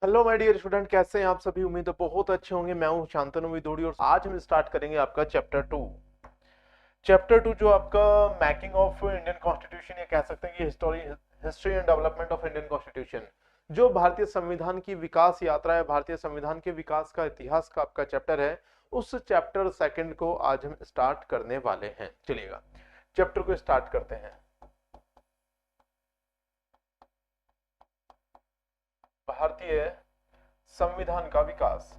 Hello my dear student, कैसे हैं आप सभी। उम्मीद है बहुत अच्छे होंगे। मैं हूं शांतनु विदोड़ी और आज हम स्टार्ट करेंगे आपका चैप्टर टू जो आपका मैकिंग ऑफ इंडियन कॉन्स्टिट्यूशन, ये कह सकते हैं कि history and development of Indian constitution, जो भारतीय संविधान की विकास यात्रा है, भारतीय संविधान के विकास का इतिहास का आपका चैप्टर है। उस चैप्टर सेकंड को आज हम स्टार्ट करने वाले हैं। चलिएगा चैप्टर को स्टार्ट करते हैं। भारतीय संविधान का विकास।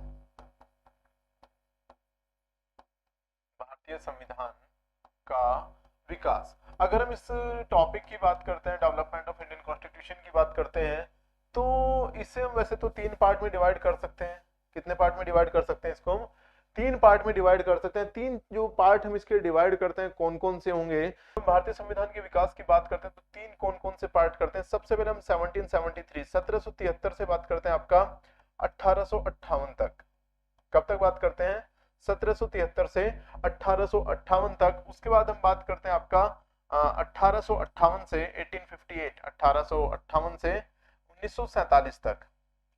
भारतीय संविधान का विकास। अगर हम इस टॉपिक की बात करते हैं, डेवलपमेंट ऑफ इंडियन कॉन्स्टिट्यूशन की बात करते हैं, तो इसे हम वैसे तो तीन पार्ट में डिवाइड कर सकते हैं। कितने पार्ट में डिवाइड कर सकते हैं इसको? हम तीन पार्ट में डिवाइड कर सकते हैं। तीन जो पार्ट हम इसके डिवाइड करते हैं कौन कौन से होंगे? हम भारतीय संविधान के विकास की बात करते हैं तो तीन कौन कौन से पार्ट करते हैं। सबसे पहले हम 1773 से बात करते हैं आपका 1858 तक। कब तक बात करते हैं? 1773 से 1858 तक। उसके बाद हम बात करते हैं आपका 1858 से 1858, 1858 से 1947 तक।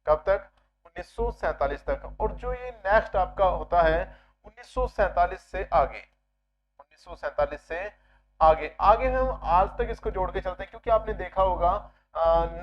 कब तक? 1947 तक। और जो ये नेक्स्ट आपका होता है 1947 से आगे, 1947 से आगे आगे हम आज तक इसको जोड़ के चलते हैं, क्योंकि आपने देखा होगा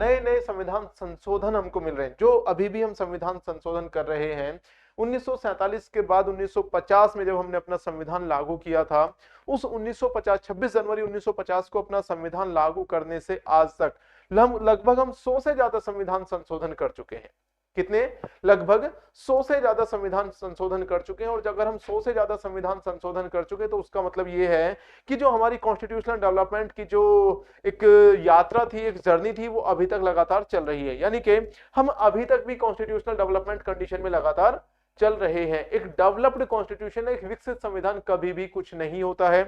नए नए संविधान संशोधन हमको मिल रहे हैं। जो अभी भी हम संविधान संशोधन कर रहे हैं, 1947 के बाद 1950 में जब हमने अपना संविधान लागू किया था, उस 1950 26 जनवरी 1950 को अपना संविधान लागू करने से आज तक लगभग हम 100 से ज्यादा संविधान संशोधन कर चुके हैं। कितने? लगभग 100 से ज्यादा संविधान संशोधन कर चुके हैं। और अगर हम 100 से ज्यादा संविधान संशोधन कर चुके हैं तो उसका मतलब ये है कि जो हमारी कॉन्स्टिट्यूशनल डेवलपमेंट की जो एक यात्रा थी, एक जर्नी थी, वो अभी तक लगातार चल रही है। यानी कि हम अभी तक भी कॉन्स्टिट्यूशनल डेवलपमेंट कंडीशन में लगातार चल रहे हैं। एक डेवलप्ड कॉन्स्टिट्यूशन, एक विकसित संविधान कभी भी कुछ नहीं होता है,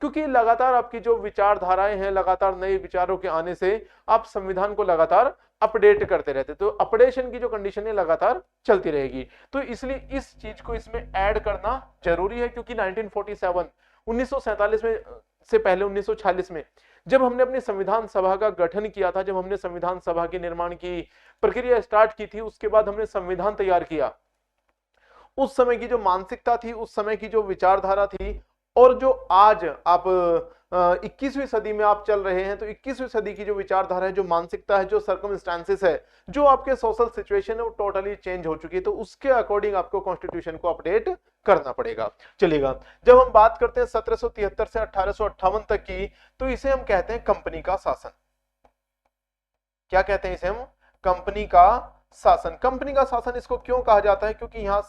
क्योंकि लगातार आपकी जो विचारधाराएं हैं, लगातार नए विचारों के आने से आप संविधान को लगातार अपडेट करते रहते, तो अपडेशन की जो कंडीशन है लगातार चलती रहेगी। तो इसलिए इस चीज को इसमें ऐड करना जरूरी है, क्योंकि 1947 1947 में से पहले 1946 में जब हमने अपनी संविधान सभा का गठन किया था, जब हमने संविधान सभा के निर्माण की प्रक्रिया स्टार्ट की थी, उसके बाद हमने संविधान तैयार किया। उस समय की जो मानसिकता थी, उस समय की जो विचारधारा थी, और जो आज आप 21वीं सदी में आप चल रहे हैं, तो 21वीं सदी की जो विचारधारा है, जो मानसिकता है, जो सर्कमस्टांसेस है, जो आपके सोशल सिचुएशन है, वो टोटली चेंज हो चुकी है। तो उसके अकॉर्डिंग आपको कॉन्स्टिट्यूशन को अपडेट करना पड़ेगा। चलेगा। जब हम बात करते हैं 1773 से 1858 तक की, तो इसे हम कहते हैं कंपनी का शासन। क्या कहते हैं इसे हम? कंपनी का शासन। कंपनी का शासन इसको क्यों कहा जाता है? क्योंकि यहां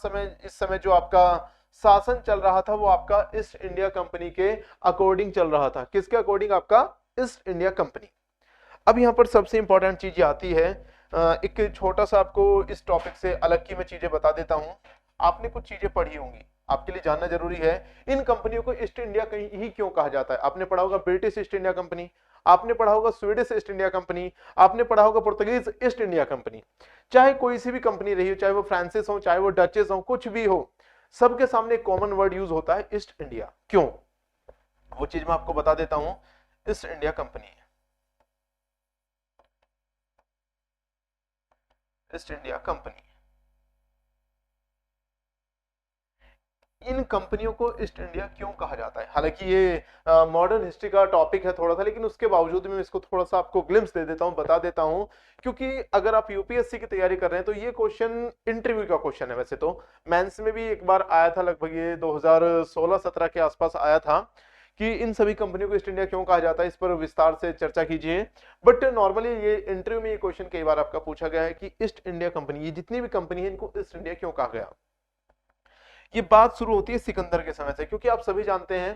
इस समय जो आपका शासन चल रहा था वो आपका ईस्ट इंडिया कंपनी के अकॉर्डिंग चल रहा था। किसके अकॉर्डिंग? आपका ईस्ट इंडिया कंपनी। अब यहां पर सबसे इंपॉर्टेंट चीज आती है, एक छोटा सा आपको इस टॉपिक से अलग की मैं चीजें बता देता हूं। आपने कुछ चीजें पढ़ी होंगी, आपके लिए जानना जरूरी है। इन कंपनियों को ईस्ट इंडिया ही क्यों कहा जाता है? आपने पढ़ा होगा ब्रिटिश ईस्ट इंडिया कंपनी, आपने पढ़ा होगा स्वीडिश ईस्ट इंडिया कंपनी, आपने पढ़ा होगा पुर्तगीज ईस्ट इंडिया कंपनी। चाहे कोई सी भी कंपनी रही हो, चाहे वो फ्रांसिस हो, चाहे वो डचेस हो, कुछ भी हो, सबके सामने कॉमन वर्ड यूज होता है ईस्ट इंडिया। क्यों? वो चीज मैं आपको बता देता हूं। East India company, East India company, इन कंपनियों को ईस्ट इंडिया क्यों कहा जाता है? हालांकि ये मॉडर्न हिस्ट्री का टॉपिक है थोड़ा सा, लेकिन उसके बावजूद भी मैं इसको थोड़ा सा आपको ग्लिम्स दे देता हूं, बता देता हूं। क्योंकि अगर आप यूपीएससी की तैयारी कर रहे हैं तो ये क्वेश्चन इंटरव्यू का क्वेश्चन है। वैसे तो मेंस में भी एक बार आया था, लगभग ये 2016-17 के आसपास आया था, कि इन सभी कंपनियों को ईस्ट इंडिया क्यों कहा जाता है, इस पर विस्तार से चर्चा कीजिए। बट नॉर्मली ये इंटरव्यू में ये क्वेश्चन कई बार आपका पूछा गया है कि ईस्ट इंडिया कंपनी, ये जितनी भी कंपनी है, इनको ईस्ट इंडिया क्यों कहा गया। ये बात शुरू होती है सिकंदर के समय से, क्योंकि आप सभी जानते हैं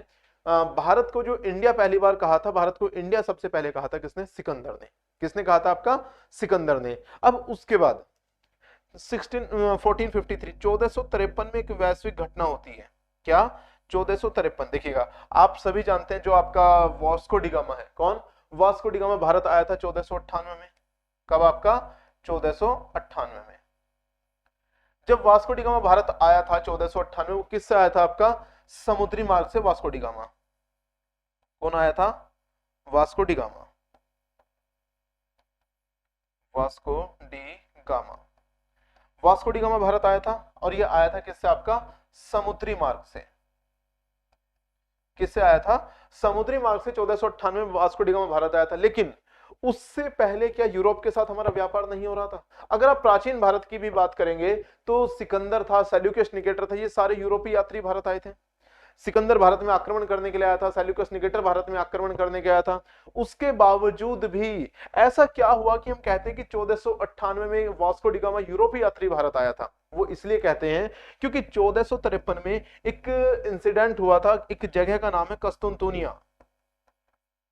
भारत को जो इंडिया पहली बार कहा था, भारत को इंडिया सबसे पहले कहा था किसने? सिकंदर ने। किसने कहा था? आपका सिकंदर ने। अब उसके बाद 1453 1453 में एक वैश्विक घटना होती है। क्या? 1453। देखिएगा, आप सभी जानते हैं जो आपका वास्को डिगामा है। कौन? वास्को डिगामा भारत आया था 1498 में। कब? आपका 1498 में। जब वास्को डिगामा भारत आया था 1498, वो किससे आया था? आपका समुद्री मार्ग से वास्को डिगामा। कौन आया था? Vasco da Gama, Vasco D gamma. Vasco D gamma Bharat आया था, और ये आया था किससे, आपका समुद्री मार्ग से। किससे आया था, समुद्री मार्ग से 1498 में वास्को डी गामा भारत आया था। लेकिन उससे पहले क्या यूरोप के साथ हमारा व्यापार नहीं हो रहा था? अगर आप प्राचीन भारत की भी बात करेंगे तो सिकंदर था, सेल्यूकस निकेटर था, ये सारे यूरोपीय यात्री भारत आए थे। सिकंदर भारत में आक्रमण करने के लिए आया था, सेल्यूकस निकेटर भारत में आक्रमण करने के आया था। उसके बावजूद भी ऐसा क्या हुआ कि हम कहते हैं कि 1498 में वास्को डी गामा यूरोपीय यात्री भारत आया था? वो इसलिए कहते हैं क्योंकि 1453 में एक इंसिडेंट हुआ था, एक जगह का नाम है कस्तुनतुनिया।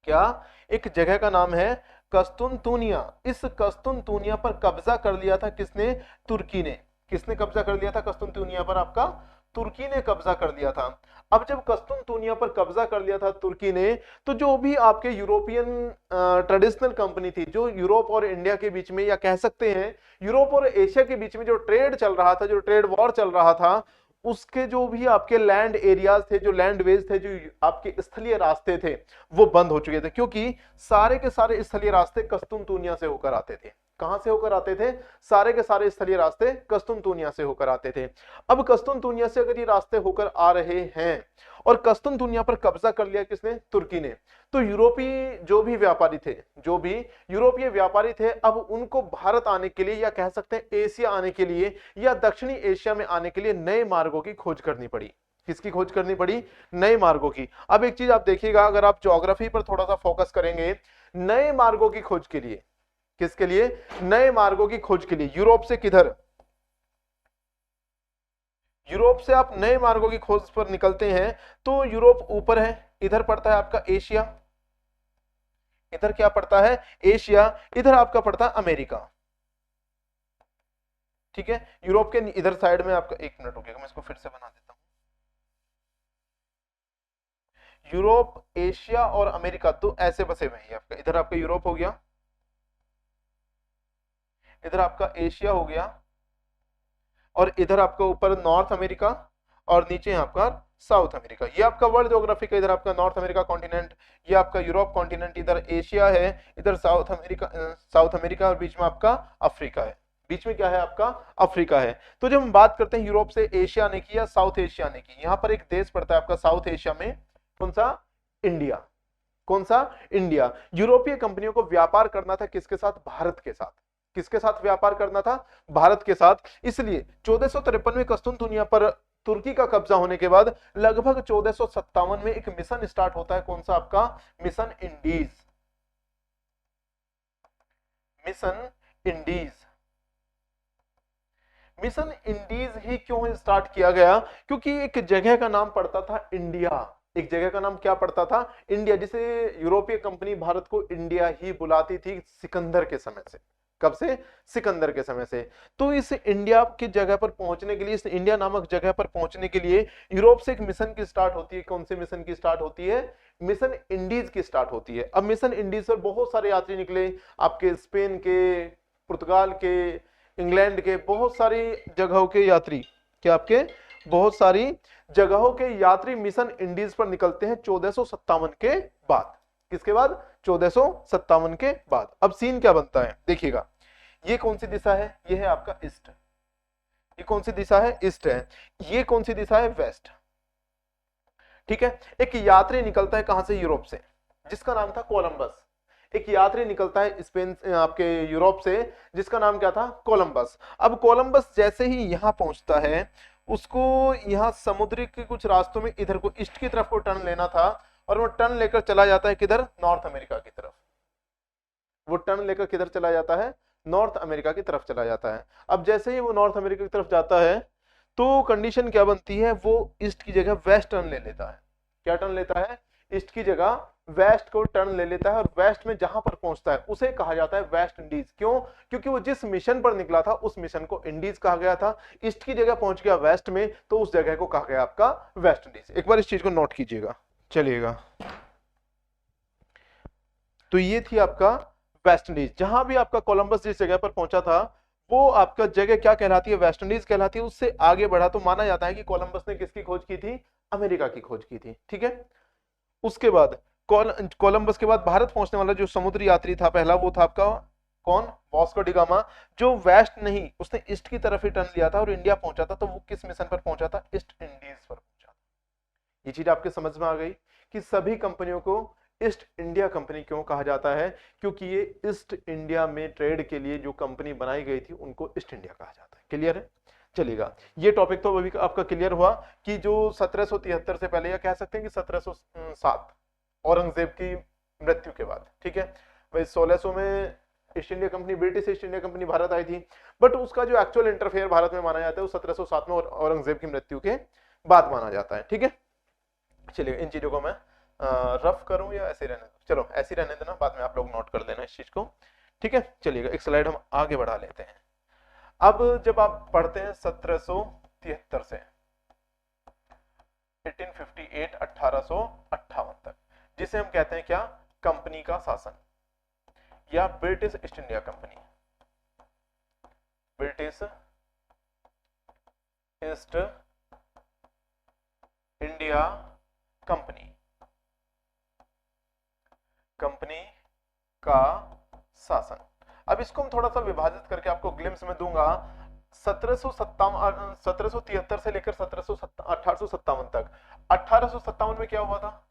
क्या? एक जगह का नाम है कस्तुनतुनिया। इस कस्तुनतुनिया पर कब्जा कर लिया था किसने? तुर्की ने। किसने कब्जा कर लिया था कस्तुनतुनिया पर? आपका तुर्की ने कब्जा कर लिया था। अब जब कस्तुनतुनिया पर कब्जा कर लिया था तुर्की ने, तो जो भी आपके यूरोपियन ट्रेडिशनल कंपनी थी, जो यूरोप और इंडिया के बीच में, या कह सकते हैं यूरोप और एशिया के बीच में जो ट्रेड चल रहा था, जो ट्रेड वॉर चल रहा था, उसके जो भी आपके लैंड एरियाज थे, जो लैंड वेज थे, जो आपके स्थलीय रास्ते थे, वो बंद हो चुके थे, क्योंकि सारे के सारे स्थलीय रास्ते कस्तुनतुनिया से होकर आते थे। कहां से होकर आते थे? सारे के सारे स्थलीय रास्ते कस्तुनतुनिया से होकर आते थे। अब कस्तुनतुनिया से अगर ये रास्ते होकर आ रहे हैं और कस्तुनतुनिया पर कब्जा कर लिया किसने? तुर्की ने, तो यूरोपीय जो भी व्यापारी थे, जो भी यूरोपीय व्यापारी थे, अब उनको भारत आने के लिए, या कह सकते हैं एशिया आने के लिए, या दक्षिणी एशिया में आने के लिए नए मार्गों की खोज करनी पड़ी। किसकी खोज करनी पड़ी? नए मार्गों की। अब एक चीज आप देखिएगा, अगर आप ज्योग्राफी पर थोड़ा सा फोकस करेंगे, नए मार्गों की खोज के लिए, किसके लिए? नए मार्गों की खोज के लिए। यूरोप से किधर? यूरोप से आप नए मार्गों की खोज पर निकलते हैं तो यूरोप ऊपर है, इधर पड़ता है आपका एशिया, इधर क्या पड़ता है? एशिया, इधर आपका पड़ता है अमेरिका। ठीक है, यूरोप के इधर साइड में आपका, एक मिनट रुकिएगा मैं इसको फिर से बना देता हूं। यूरोप, एशिया और अमेरिका तो ऐसे बसे हुए हैं आपका। इधर आपका यूरोप हो गया, इधर आपका एशिया हो गया, और इधर आपका ऊपर नॉर्थ अमेरिका, और नीचे आपका साउथ अमेरिका। ये आपका वर्ल्ड ज्योग्राफी का, इधर आपका नॉर्थ अमेरिका कॉन्टिनेंट, ये आपका यूरोप कॉन्टिनेंट, इधर एशिया है, इधर साउथ अमेरिका, और बीच में आपका अफ्रीका है। बीच में क्या है? आपका अफ्रीका है। तो जब हम बात करते हैं यूरोप से एशिया आने की या साउथ एशिया आने की, यहां पर एक देश पड़ता है आपका साउथ एशिया में, कौन सा? इंडिया। कौन सा? इंडिया। यूरोपीय कंपनियों को व्यापार करना था किसके साथ? भारत के साथ। किसके साथ व्यापार करना था? भारत के साथ। इसलिए 1453 में कस्तुनतुनिया पर तुर्की का कब्जा होने के बाद लगभग 1457 में एक मिशन स्टार्ट होता है। कौन सा? आपका mission Indies. Mission Indies. Mission Indies ही क्यों स्टार्ट किया गया? क्योंकि एक जगह का नाम पड़ता था इंडिया। एक जगह का नाम क्या पड़ता था? इंडिया, जिसे यूरोपीय कंपनी भारत को इंडिया ही बुलाती थी सिकंदर के समय से। कब से? सिकंदर के समय से। तो इस इंडिया की जगह पर पहुंचने के लिए, इस इंडिया नामक जगह पर पहुंचने के लिए यूरोप से एक मिशन की स्टार्ट होती है। कौन से मिशन की स्टार्ट होती है? मिशन इंडीज की स्टार्ट होती है। अब मिशन इंडीज पर बहुत सारे यात्री निकले, आपके स्पेन के, पुर्तगाल के, इंग्लैंड के, बहुत सारी जगहों के यात्री, क्या आपके बहुत सारी जगहों के यात्री मिशन इंडीज पर निकलते हैं 1457 के बाद। किसके बाद? 1457 के बाद। अब सीन क्या बनता है देखिएगा, ये कौन सी दिशा है? ये है आपका ईस्ट। ये कौन सी दिशा है? ईस्ट है। ये कौन सी दिशा है? वेस्ट। ठीक है, एक यात्री निकलता है कहां से? यूरोप से, जिसका नाम था कोलंबस। एक यात्री निकलता है स्पेन, आपके यूरोप से, जिसका नाम क्या था? कोलंबस। अब कोलंबस जैसे ही यहां पहुंचता है, उसको यहां समुद्र के कुछ रास्तों में इधर को ईस्ट की तरफ को टर्न लेना था, और वो टर्न लेकर चला जाता है किधर? नॉर्थ अमेरिका की तरफ। वो टर्न लेकर किधर चला जाता है? नॉर्थ अमेरिका की तरफ चला जाता है। अब जैसे ही वो नॉर्थ अमेरिका की तरफ जाता है तो कंडीशन क्या बनती है? वो ईस्ट की जगह वेस्ट टर्न ले लेता है। क्या टर्न लेता है? ईस्ट की जगह वेस्ट को टर्न ले लेता है, और वेस्ट में जहां पर पहुंचता है उसे कहा जाता है वेस्ट इंडीज। क्यों? क्योंकि वो जिस मिशन पर निकला था उस मिशन को इंडीज कहा गया था। ईस्ट की जगह पहुंच गया वेस्ट में, तो उस जगह को कहा गया आपका वेस्ट इंडीज। एक बार इस चीज को नोट कीजिएगा, चलिएगा। तो ये थी आपका वेस्ट इंडीज। जहां भी आपका कोलंबस जिस जगह पर पहुंचा था, वो आपका जगह क्या कहलाती है? वेस्ट इंडीज कहलाती है। उससे आगे बढ़ा तो माना जाता है कि कोलंबस ने किसकी खोज की थी? अमेरिका की खोज की थी। ठीक है, उसके बाद कोलंबस के बाद भारत पहुंचने वाला जो समुद्री यात्री था पहला, वो था आपका कौन? वास्को डी गामा, जो वेस्ट नहीं, उसने ईस्ट की तरफ ही टर्न लिया था और इंडिया पहुंचा था। तो वो किस मिशन पर पहुंचा था? ईस्ट इंडीज पर पहुंचा था। ये चीज आपके समझ में आ गई कि सभी कंपनियों को ईस्ट इंडिया कंपनी क्यों कहा जाता है? क्योंकि ये ईस्ट इंडिया में ट्रेड के लिए जो कंपनी बनाई गई थी उनको ईस्ट इंडिया कहा जाता है। क्लियर है? चलेगा, ये टॉपिक तो अभी आपका क्लियर हुआ कि जो 1773 से पहले, या कह सकते हैं कि 1707 औरंगजेब की मृत्यु के बाद, ठीक है भाई, 1600 में East India company, British East India company Bharat आई थी, बट उसका जो एक्चुअल इंटरफेयर भारत में माना जाता है वो 1707 में औरंगजेब की मृत्यु के बाद माना जाता है। ठीक है, चलिए इन चीजों को मैं रफ करूं या ऐसे रहने दो? चलो ऐसे रहने देना, बाद में आप लोग नोट कर देना इस चीज को। ठीक है, चलिएगा एक स्लाइड हम आगे बढ़ा लेते हैं। अब जब आप पढ़ते हैं 1773 से 1858 1858 तक, जिसे हम कहते हैं क्या? कंपनी का शासन या British East India company, British East India company, company का शासन। अब इसको हम थोड़ा सा विभाजित करके आपको ग्लिम्स में दूंगा। 1773 से लेकर 1857 तक, 1857 में क्या हुआ था?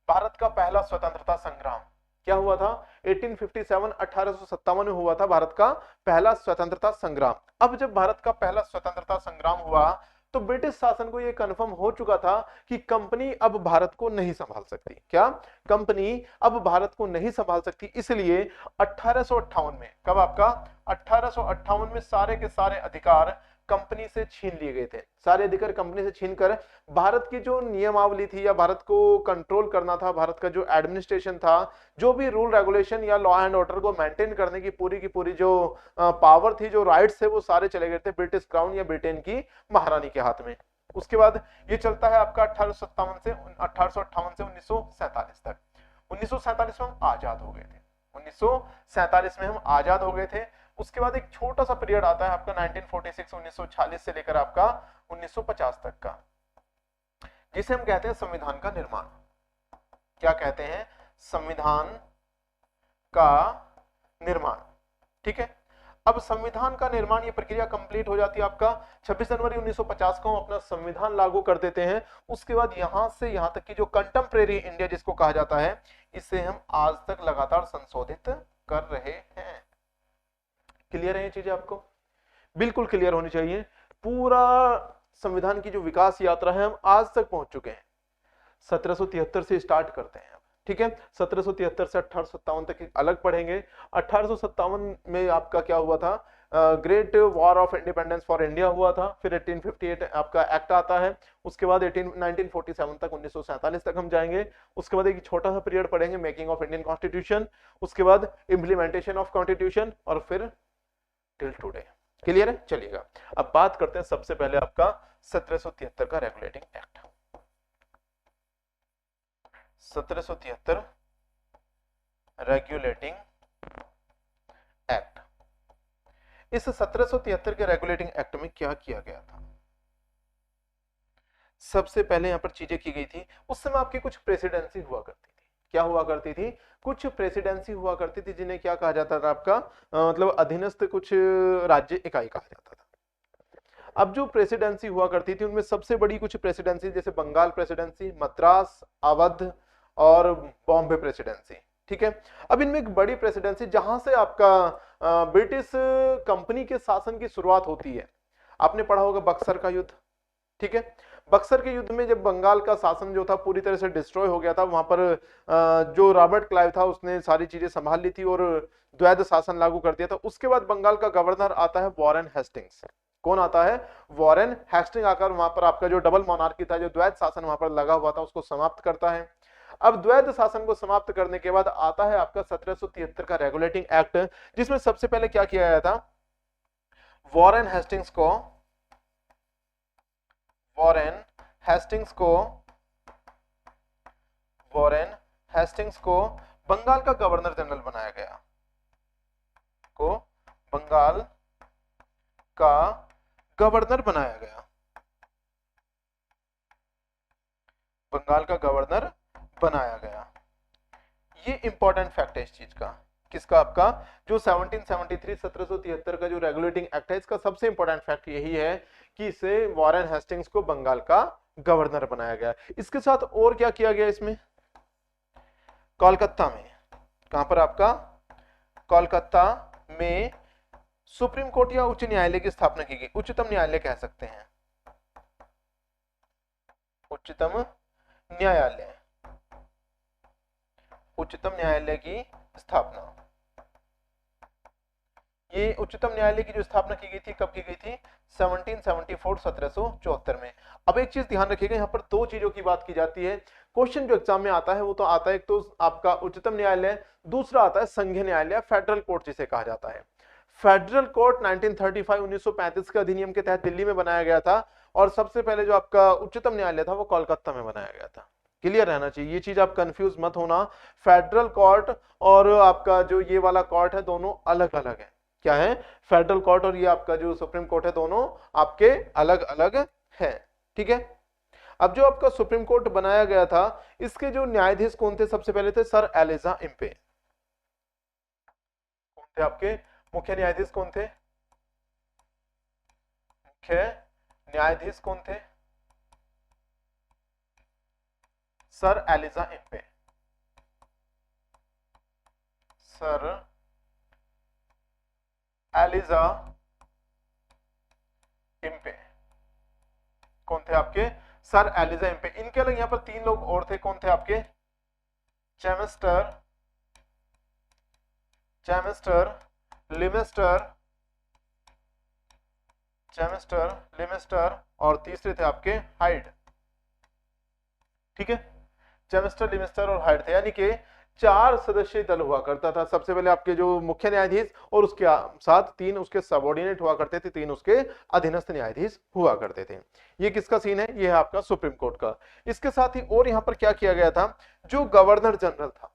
भारत का पहला स्वतंत्रता संग्राम। क्या हुआ था? 1857 1857 में हुआ था भारत का पहला स्वतंत्रता संग्राम। अब जब भारत का पहला स्वतंत्रता संग्राम हुआ तो ब्रिटिश शासन को यह कंफर्म हो चुका था कि कंपनी अब भारत को नहीं संभाल सकती। क्या? कंपनी अब भारत को नहीं संभाल सकती, इसलिए 1858 में, कब आपका? 1858 में सारे के सारे अधिकार कंपनी से छीन लिए गए थे। सारे अधिकार कंपनी से छीनकर भारत की जो नियमावली थी या भारत को कंट्रोल करना था, भारत का जो एडमिनिस्ट्रेशन था, जो भी रूल रेगुलेशन या लॉ एंड ऑर्डर को मेंटेन करने की पूरी जो पावर थी, जो राइट्स थे, वो सारे चले गए थे ब्रिटिश क्राउन या ब्रिटेन की महारानी के हाथ में। उसके बाद ये चलता है आपका 1857 से 1858 से 1947 तक। 1947 में हम आजाद हो गए थे। 1947 में हम आजाद हो गए थे। उसके बाद एक छोटा सा पीरियड आता है आपका 1946 1940 से लेकर आपका 1950 तक का, जिसे हम कहते हैं संविधान का निर्माण। क्या कहते हैं? संविधान का निर्माण। ठीक है, अब संविधान का निर्माण, ये प्रक्रिया कंप्लीट हो जाती है आपका 26 जनवरी 1950 को हम अपना संविधान लागू कर देते हैं। उसके बाद यहां से यहां तक की जो कंटेम्प्रेरी इंडिया जिसको कहा जाता है, इसे हम आज तक लगातार संशोधित कर रहे हैं। क्लियर है ये चीजें? आपको बिल्कुल क्लियर होनी चाहिए। पूरा संविधान की जो विकास यात्रा है हम आज तक पहुंच चुके हैं। 1773 से स्टार्ट करते हैं। ठीक है, 1773 से 1857 तक अलग पढ़ेंगे। 1857 में आपका क्या हुआ था? Great war of independence for India हुआ था। फिर 1858 आपका एक्ट आता है। उसके बाद 1947 तक 1947 तक हम जाएंगे। उसके बाद एक छोटा सा पीरियड पढ़ेंगे, मेकिंग ऑफ इंडियन कॉन्स्टिट्यूशन। उसके बाद इम्प्लीमेंटेशन ऑफ कॉन्स्टिट्यूशन, और फिर टिल टुडे। क्लियर है? चलिएगा अब बात करते हैं सबसे पहले आपका 1773 का रेगुलेटिंग एक्ट। 1773 regulating act. इस 1773 के रेगुलेटिंग एक्ट में क्या किया गया था? सबसे पहले यहां पर चीजें की गई थी, उस समय आपकी कुछ प्रेसिडेंसी हुआ करती थी। क्या हुआ करती थी? कुछ प्रेसिडेंसी हुआ करती थी, जिन्हें क्या कहा जाता था आपका? मतलब अधीनस्थ कुछ राज्य इकाई कहा जाता था। अब जो प्रेसिडेंसी हुआ करती थी उनमें सबसे बड़ी कुछ प्रेसिडेंसी, जैसे बंगाल प्रेसिडेंसी, मद्रास, अवध और बॉम्बे प्रेसिडेंसी। ठीक है, अब इनमें एक बड़ी प्रेसिडेंसी जहां से आपका ब्रिटिश कंपनी के शासन की शुरुआत होती है। आपने पढ़ा होगा बक्सर का युद्ध। ठीक है, बक्सर के युद्ध में जब बंगाल का शासन जो था पूरी तरह से डिस्ट्रॉय हो गया था, वहां पर जो रॉबर्ट क्लाइव था उसने सारी चीजें संभाल ली थी और द्वैध शासन लागू कर दिया था। उसके बाद बंगाल का गवर्नर आता है वॉरेन हेस्टिंग्स। कौन आता है? वॉरेन हेस्टिंग आकर वहां पर आपका जो डबल मोनार्की था, जो द्वैध शासन वहां पर लगा हुआ था, उसको समाप्त करता है। अब द्वैध शासन को समाप्त करने के बाद आता है आपका 1773 का रेगुलेटिंग एक्ट, जिसमें सबसे पहले क्या किया गया था? वॉरेन हेस्टिंग्स को बंगाल का गवर्नर जनरल बनाया गया। बंगाल का गवर्नर बनाया गया। बंगाल का गवर्नर बनाया गया। ये इंपॉर्टेंट फैक्ट है इस चीज का। किसका? आपका जो 1773 का जो रेगुलेटिंग एक्ट है, इसका सबसे इंपॉर्टेंट फैक्ट यही है कि इसे वॉरेन हेस्टिंग्स को बंगाल का गवर्नर बनाया गया। इसके साथ और क्या किया गया इसमें? कोलकाता में, कहां पर? आपका कोलकाता में सुप्रीम कोर्ट या उच्च न्यायालय की स्थापना की गई। उच्चतम न्यायालय कह सकते हैं, उच्चतम न्यायालय, उच्चतम न्यायालय की स्थापना। ये उच्चतम न्यायालय की जो स्थापना की गई थी, कब की गई थी? 1774 में। अब एक चीज ध्यान रखिएगा, यहाँ पर दो चीजों की बात की जाती है। क्वेश्चन जो एग्जाम में आता है वो तो आता है, एक तो आपका उच्चतम न्यायालय, दूसरा आता है संघीय न्यायालय, फेडरल कोर्ट जिसे कहा जाता है। फेडरल कोर्ट 1935 के अधिनियम के तहत दिल्ली में बनाया गया था, और सबसे पहले जो आपका उच्चतम न्यायालय था वो कोलकाता में बनाया गया था। क्लियर रहना चाहिए, ये चीज आप कंफ्यूज मत होना। फेडरल कोर्ट और आपका जो ये वाला कोर्ट है, दोनों अलग अलग है। क्या है? फेडरल कोर्ट और ये आपका जो सुप्रीम कोर्ट है, दोनों आपके अलग अलग है। ठीक है। अब जो आपका सुप्रीम कोर्ट बनाया गया था, इसके जो न्यायाधीश कौन थे? सबसे पहले थे सर एलिजा इम्पे। कौन थे आपके मुख्य न्यायाधीश? कौन थे मुख्य न्यायाधीश? कौन थे? Sir Elijah Impey. Sir Elijah Impey कौन थे आपके? Sir Elijah Impey. इनके अलग यहाँ पर तीन लोग और थे। कौन थे आपके? चेमिस्टर, चेमिस्टर लिमेस्टर, चेमिस्टर लिमेस्टर, और तीसरे थे आपके हाइड। ठीक है, चेमिस्टर लिमेस्टर और हाइड थे, यानी कि 4 सदस्यीय दल हुआ करता था। सबसे पहले आपके जो मुख्य न्यायाधीश, और उसके साथ 3 उसके सबऑर्डिनेट हुआ करते थे, 3 उसके अधीनस्थ न्यायाधीश हुआ करते थे। ये किसका सीन है? ये है आपका सुप्रीम कोर्ट का। इसके साथ ही और यहां पर क्या किया गया था? जो गवर्नर जनरल था,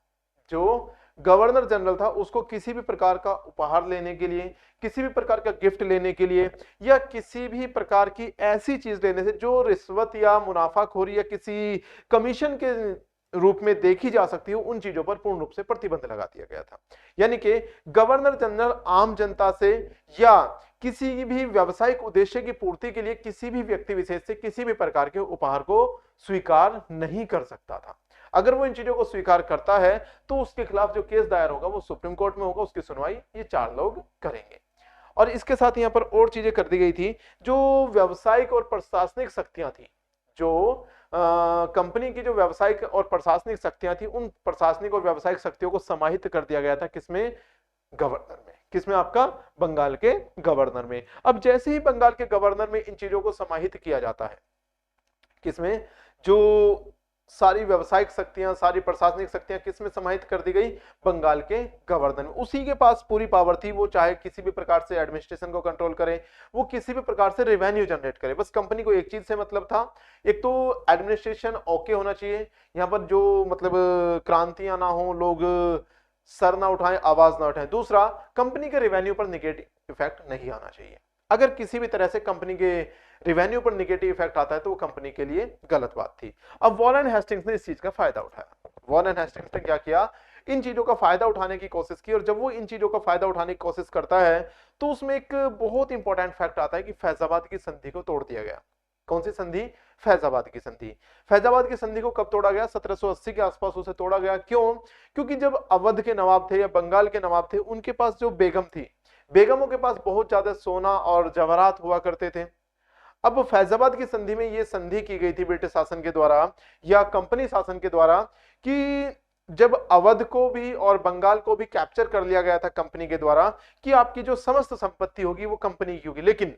जो गवर्नर जनरल था, उसको किसी भी प्रकार का उपहार लेने के लिए, किसी भी प्रकार का गिफ्ट लेने के लिए, या किसी भी प्रकार की ऐसी चीज लेने से जो रिश्वत या मुनाफाखोरी या किसी कमीशन के रूप में देखी जा सकती है, उन चीजों पर पूर्ण रूप से प्रतिबंध लगा दिया गया था। यानी कि गवर्नर जनरल आम जनता से या किसी भी व्यावसायिक उद्देश्य की पूर्ति के लिए किसी भी व्यक्ति विशेष से किसी भी प्रकार के उपहार को स्वीकार नहीं कर सकता था। अगर वो इन चीजों को स्वीकार करता है तो उसके खिलाफ जो केस दायर होगा वो सुप्रीम कोर्ट में होगा, उसकी सुनवाई ये 4 लोग करेंगे। और इसके साथ यहाँ पर और चीजें कर दी गई थी। जो व्यावसायिक और प्रशासनिक शक्तियां थी, जो कंपनी की जो व्यावसायिक और प्रशासनिक शक्तियां थी, उन प्रशासनिक और व्यावसायिक शक्तियों को समाहित कर दिया गया था। किसमें? गवर्नर में। किसमें? आपका बंगाल के गवर्नर में। अब जैसे ही बंगाल के गवर्नर में इन चीजों को समाहित किया जाता है, किसमें? जो सारी व्यावसायिक शक्तियां, सारी प्रशासनिक शक्तियां किसमें समाहित कर दी गई? बंगाल के गवर्नर में। उसी के पास पूरी पावर थी, वो चाहे किसी भी प्रकार से एडमिनिस्ट्रेशन को कंट्रोल करे, वो किसी भी प्रकार से रेवेन्यू जनरेट करे। बस कंपनी को एक चीज से मतलब था, एक तो एडमिनिस्ट्रेशन ओके होना चाहिए, यहाँ पर जो मतलब क्रांतियां ना हो, लोग सर ना उठाएं, आवाज ना उठाएं। दूसरा, कंपनी के रेवेन्यू पर निगेटिव इफेक्ट नहीं आना चाहिए। अगर किसी भी तरह से कंपनी के रिवेन्यू पर निगेटिव इफेक्ट आता है तो वो कंपनी के लिए गलत बात थी। अब वॉरेन हेस्टिंग्स ने इस चीज का फायदा उठाया। वॉरेन हेस्टिंग्स ने क्या किया? इन चीजों का फायदा उठाने की कोशिश की, और जब वो इन चीजों का फायदा उठाने की कोशिश करता है तो उसमें एक बहुत इंपॉर्टेंट फैक्ट आता है कि फैजाबाद की संधि को तोड़ दिया गया। कौन सी संधि? फैजाबाद की संधि। फैजाबाद की संधि को कब तोड़ा गया? 1780 के आसपास उसे तोड़ा गया। क्यों? क्योंकि जब अवध के नवाब थे या बंगाल के नवाब थे, उनके पास जो बेगम थी, बेगमों के पास बहुत ज्यादा सोना और जवाहरात हुआ करते थे। अब फैजाबाद की संधि में यह संधि की गई थी ब्रिटिश शासन के द्वारा या कंपनी शासन के द्वारा कि जब अवध को भी और बंगाल को भी कैप्चर कर लिया गया था कंपनी के द्वारा, कि आपकी जो समस्त संपत्ति होगी वो कंपनी की होगी, लेकिन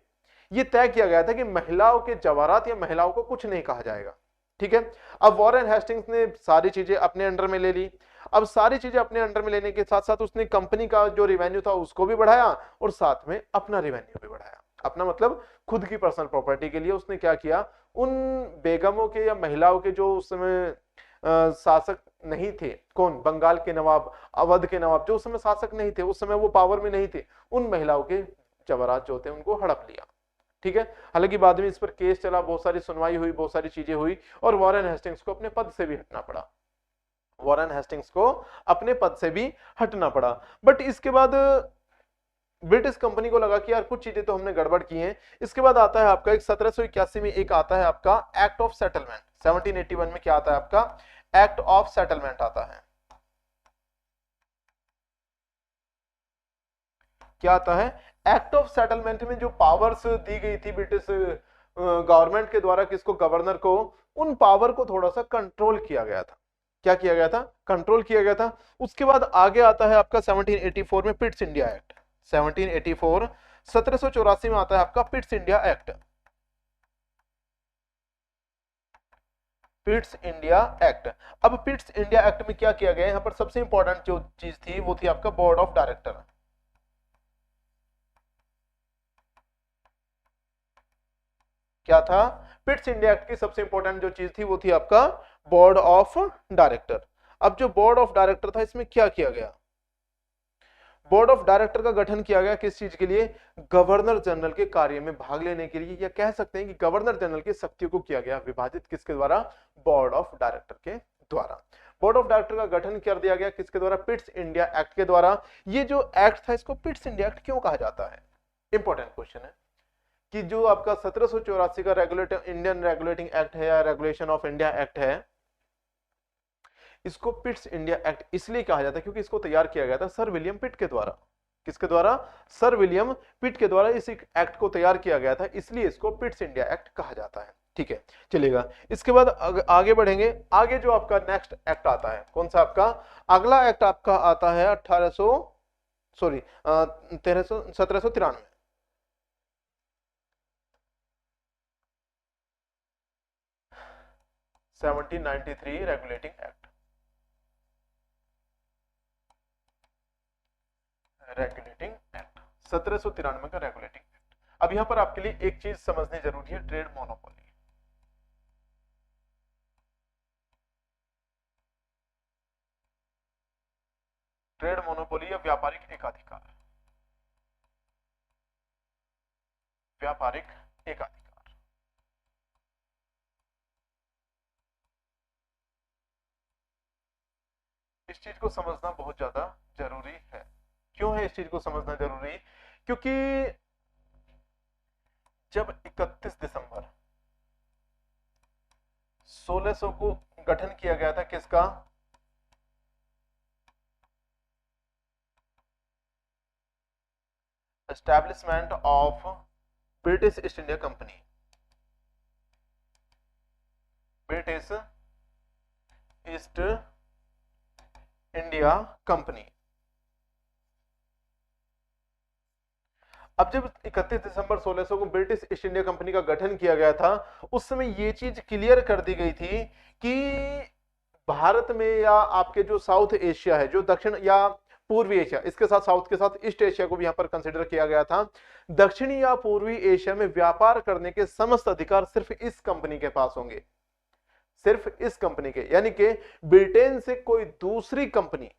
यह तय किया गया था कि महिलाओं के जवाहरात या महिलाओं को कुछ नहीं कहा जाएगा। ठीक है। अब वॉरेन हेस्टिंग्स ने सारी चीजें अपने अंडर में ले ली। अब सारी चीजें अपने अंडर में लेने के साथ साथ उसने कंपनी का जो रेवेन्यू था उसको भी बढ़ाया, और साथ में अपना रेवेन्यू भी बढ़ाया। अपना मतलब खुद की पर्सनल प्रॉपर्टी के लिए उसने क्या किया? उन बेगमों के या महिलाओं के जो उस समय शासक नहीं थे, कौन? बंगाल के नवाब, अवध के नवाब, जो उस समय शासक नहीं थे, उस समय वो पावर में नहीं थे, उन महिलाओं के जवाहरात जो थे उनको हड़प लिया। ठीक है। हालांकि बाद में इस पर केस चला, बहुत सारी सुनवाई हुई, बहुत सारी चीजें हुई, और वॉरेन हेस्टिंग्स को अपने पद से भी हटना पड़ा। वॉरेन हेस्टिंग्स को अपने पद से भी हटना पड़ा। बट इसके बाद ब्रिटिश कंपनी को लगा कि यार कुछ चीजें तो हमने गड़बड़ की हैं। इसके बाद आता है आपका एक 1781 में एक आता है आपका एक्ट ऑफ सेटलमेंट। 1781 में क्या आता है आपका एक्ट ऑफ सेटलमेंट आता है। क्या आता है एक्ट ऑफ सेटलमेंट में जो पावर्स दी गई थी ब्रिटिश गवर्नमेंट के द्वारा किसको गवर्नर को, उन पावर को थोड़ा सा कंट्रोल किया गया था। क्या किया गया था कंट्रोल किया गया था। उसके बाद आगे आता है आपका 1784 में पिट्स इंडिया एक्ट। 1784 1784 में आता है आपका Pitt's India act. Pitt's India act. अब पिट्स इंडिया एक्ट में क्या किया गया, यहां पर सबसे इंपॉर्टेंट जो चीज थी वो थी आपका बोर्ड ऑफ डायरेक्टर। क्या था पिट्स इंडिया एक्ट की सबसे इंपॉर्टेंट जो चीज थी वो थी आपका बोर्ड ऑफ डायरेक्टर। अब जो बोर्ड ऑफ डायरेक्टर था इसमें क्या किया गया, बोर्ड ऑफ डायरेक्टर का गठन किया गया किस चीज के लिए, गवर्नर जनरल के कार्य में भाग लेने के लिए, या कह सकते हैं कि गवर्नर जनरल की शक्तियों को किया गया विभाजित किसके द्वारा, बोर्ड ऑफ डायरेक्टर के द्वारा। बोर्ड ऑफ डायरेक्टर का गठन कर दिया गया किसके द्वारा, पिट्स इंडिया एक्ट के द्वारा। ये जो एक्ट था इसको पिट्स इंडिया एक्ट क्यों कहा जाता है, इंपॉर्टेंट क्वेश्चन है कि जो आपका 1784 का रेगुलेटिंग इंडियन रेगुलेटिंग एक्ट है या रेगुलेशन ऑफ इंडिया एक्ट है, इसको पिट्स इंडिया एक्ट इसलिए कहा जाता है क्योंकि इसको तैयार किया गया था सर विलियम पिट के द्वारा। किसके द्वारा, सर विलियम पिट के द्वारा इस एक्ट को तैयार किया गया था, इसलिए इसको पिट्स इंडिया एक्ट कहा जाता है। ठीक है चलेगा। इसके बाद आगे बढ़ेंगे। आगे जो आपका नेक्स्ट एक्ट आता है कौन सा, आपका अगला एक्ट आपका आता है 1793 1793 रेगुलेटिंग एक्ट। रेगुलेटिंग एक्ट 1793 का रेगुलेटिंग एक्ट। अब यहां पर आपके लिए एक चीज समझनी जरूरी है, ट्रेड मोनोपोली। ट्रेड मोनोपोली या व्यापारिक एकाधिकार, व्यापारिक एकाधिकार। इस चीज को समझना बहुत ज्यादा जरूरी है। क्यों है इस चीज को समझना जरूरी, क्योंकि जब 31 दिसंबर 1600 को गठन किया गया था किसका, establishment of British East India company, British East India company. अब जब 31 दिसंबर 1600 को ब्रिटिश ईस्ट इंडिया कंपनी का गठन किया गया था, उस समय यह चीज क्लियर कर दी गई थी कि भारत में या आपके जो साउथ एशिया है, जो दक्षिण या पूर्वी एशिया, इसके साथ साउथ के साथ ईस्ट एशिया को भी यहां पर कंसीडर किया गया था, दक्षिणी या पूर्वी एशिया में व्यापार करने के समस्त अधिकार सिर्फ इस कंपनी के पास होंगे, सिर्फ इस कंपनी के। यानी कि ब्रिटेन से कोई दूसरी कंपनी,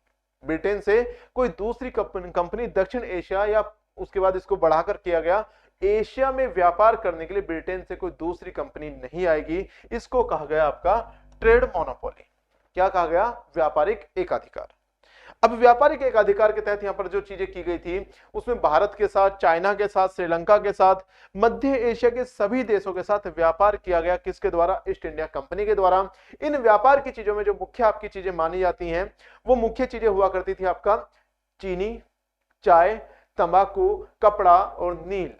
ब्रिटेन से कोई दूसरी कंपनी दक्षिण एशिया या उसके बाद इसको बढ़ाकर किया गया एशिया में व्यापार करने के लिए ब्रिटेन से कोई दूसरी कंपनी नहीं आएगी। इसको कहा गया आपका ट्रेड मोनोपोली। क्या कहा गया, व्यापारिक एकाधिकार। अब व्यापारिक एकाधिकार के तहत यहां पर जो चीजें की गई थी उसमें भारत के साथ, चाइना के साथ, श्रीलंका के साथ, मध्य एशिया के सभी देशों के साथ व्यापार किया गया किसके द्वारा, ईस्ट इंडिया कंपनी के द्वारा। इन व्यापार की चीजों में जो मुख्य आपकी चीजें मानी जाती हैं वो मुख्य चीजें हुआ करती थी आपका चीनी, चाय, तंबाकू, कपड़ा और नील।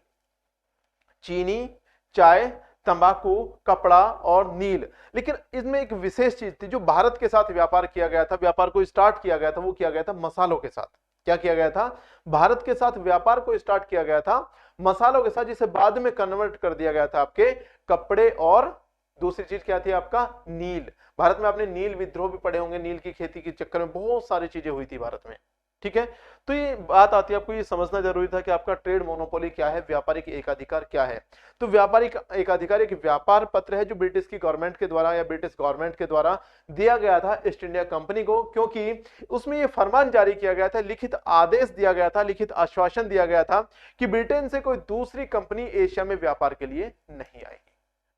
चीनी, चाय, तंबाकू, कपड़ा और नील। लेकिन इसमें एक विशेष चीज थी, जो भारत के साथ व्यापार किया गया था, व्यापार को स्टार्ट किया गया था, वो किया गया था मसालों के साथ। क्या किया गया था, भारत के साथ व्यापार को स्टार्ट किया गया था मसालों के साथ, जिसे बाद में कन्वर्ट कर दिया गया था आपके कपड़े और दूसरी चीज क्या थी आपका नील। भारत में आपने नील विद्रोह भी पढ़े होंगे, नील की खेती के चक्कर में बहुत सारी चीजें हुई थी भारत में। ठीक है, तो ये बात आती है, आपको ये समझना जरूरी था कि आपका ट्रेड मोनोपोली क्या है, व्यापारिक एकाधिकार क्या है। तो व्यापारिक एकाधिकार एक व्यापार पत्र है जो ब्रिटिश की गवर्नमेंट के द्वारा या ब्रिटिश गवर्नमेंट के द्वारा दिया गया था ईस्ट इंडिया कंपनी को, क्योंकि उसमें यह फरमान जारी किया गया था, लिखित आदेश दिया गया था, लिखित आश्वासन दिया गया था कि ब्रिटेन से कोई दूसरी कंपनी एशिया में व्यापार के लिए नहीं आएगी।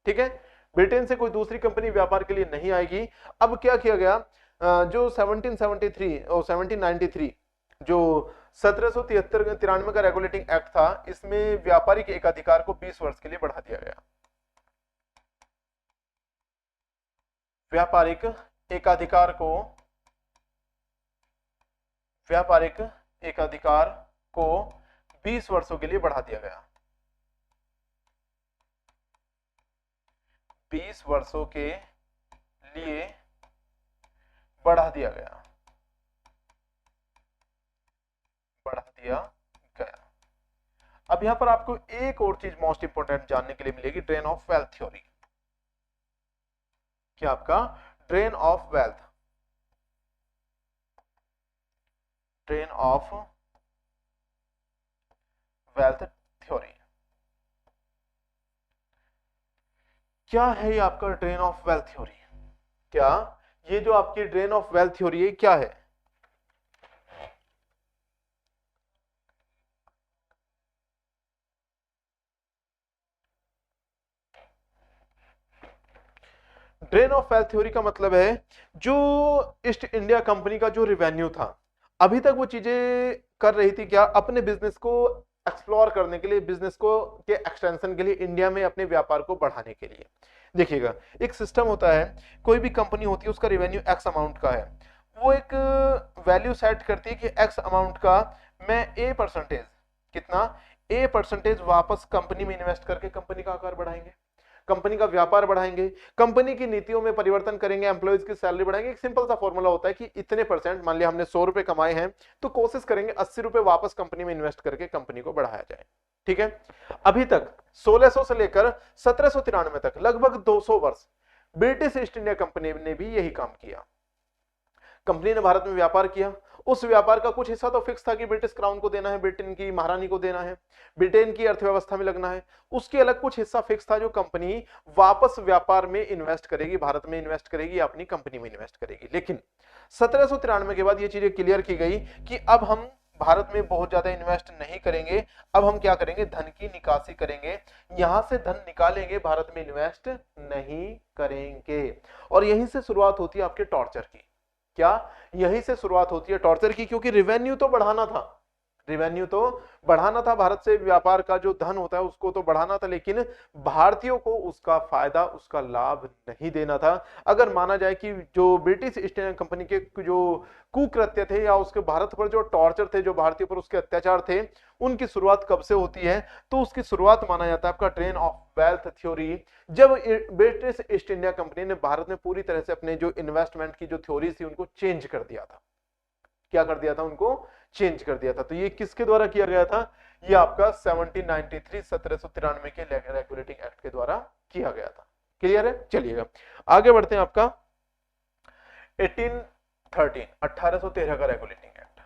ठीक है, ब्रिटेन से कोई दूसरी कंपनी व्यापार के लिए नहीं आएगी। अब क्या किया गया, जो 1773 और 1793 जो 1793 का रेगुलेटिंग एक्ट था, इसमें व्यापारिक एकाधिकार को 20 वर्ष के लिए बढ़ा दिया गया। व्यापारिक एकाधिकार को 20 वर्षों के लिए बढ़ा दिया गया। 20 वर्षों के लिए बढ़ा दिया गया। अब यहां पर आपको एक और चीज मोस्ट इंपोर्टेंट जानने के लिए मिलेगी, ड्रेन ऑफ वेल्थ थ्योरी। क्या आपका ड्रेन ऑफ वेल्थ थ्योरी क्या है? ये आपका ड्रेन ऑफ वेल्थ थ्योरी, क्या ये जो आपकी ड्रेन ऑफ वेल्थ थ्योरी है क्या है? ड्रेन ऑफ वेल्थ थ्योरी का मतलब है जो ईस्ट इंडिया कंपनी का जो रेवेन्यू था, अभी तक वो चीजें कर रही थी क्या, अपने बिजनेस को एक्सप्लोर करने के लिए, बिजनेस को के एक्सटेंशन के लिए, इंडिया में अपने व्यापार को बढ़ाने के लिए। देखिएगा, एक सिस्टम होता है, कोई भी कंपनी होती है, उसका रेवेन्यू एक्स अमाउंट का है, वो एक वैल्यू सेट करती है कि एक्स अमाउंट का मैं A% कितना A% वापस कंपनी में इन्वेस्ट करके कंपनी का आकार बढ़ाएंगे, कंपनी का व्यापार बढ़ाएंगे, कंपनी की नीतियों में परिवर्तन करेंगे, एम्प्लॉइज की सैलरी बढ़ाएंगे। एक सिंपल सा फॉर्मूला होता है कि इतने परसेंट, मान लिया हमने 100 रुपए कमाए हैं तो कोशिश करेंगे 80 रुपए वापस कंपनी में इन्वेस्ट करके कंपनी को बढ़ाया जाए। ठीक है, अभी तक 1600 से लेकर 1793 तक लगभग 200 वर्ष ब्रिटिश ईस्ट इंडिया कंपनी ने भी यही काम किया। कंपनी ने भारत में व्यापार किया, उस व्यापार का कुछ हिस्सा तो फिक्स था कि ब्रिटिश क्राउन को देना है, ब्रिटेन की महारानी को देना है, ब्रिटेन की अर्थव्यवस्था में लगना है। उसके अलग कुछ हिस्सा फिक्स था जो कंपनी वापस व्यापार में इन्वेस्ट करेगी, भारत में इन्वेस्ट करेगी, अपनी कंपनी में इन्वेस्ट करेगी। लेकिन 1793 के बाद ये चीजें क्लियर की गई कि अब हम भारत में बहुत ज्यादा इन्वेस्ट नहीं करेंगे, अब हम क्या करेंगे, धन की निकासी करेंगे, यहां से धन निकालेंगे, भारत में इन्वेस्ट नहीं करेंगे। और यहीं से शुरुआत होती है आपके टॉर्चर की। क्या यहीं से शुरुआत होती है टॉर्चर की, क्योंकि रेवेन्यू तो बढ़ाना था, रेवेन्यू तो बढ़ाना था, भारत से व्यापार का जो धन होता है उसको तो बढ़ाना था, लेकिन भारतीयों को उसका फायदा, उसका लाभ नहीं देना था। अगर माना जाए कि जो ब्रिटिश ईस्ट इंडिया कंपनी के जो कुकृत्य थे या उसके भारत पर जो टॉर्चर थे, जो भारतीयों पर उसके अत्याचार थे, उनकी शुरुआत कब से होती है, तो उसकी शुरुआत माना जाता है आपका ड्रेन ऑफ वेल्थ थ्योरी, जब ब्रिटिश ईस्ट इंडिया कंपनी ने भारत में पूरी तरह से अपने जो इन्वेस्टमेंट की जो थ्योरी थी उनको चेंज कर दिया था। क्या कर दिया था, उनको चेंज कर दिया था। तो ये किसके द्वारा किया गया था, ये आपका 1793 के रेगुलेटिंग एक्ट के द्वारा किया गया था। क्लियर है? चलिएगा आगे बढ़ते हैं। आपका 1813 का रेगुलेटिंग एक्ट,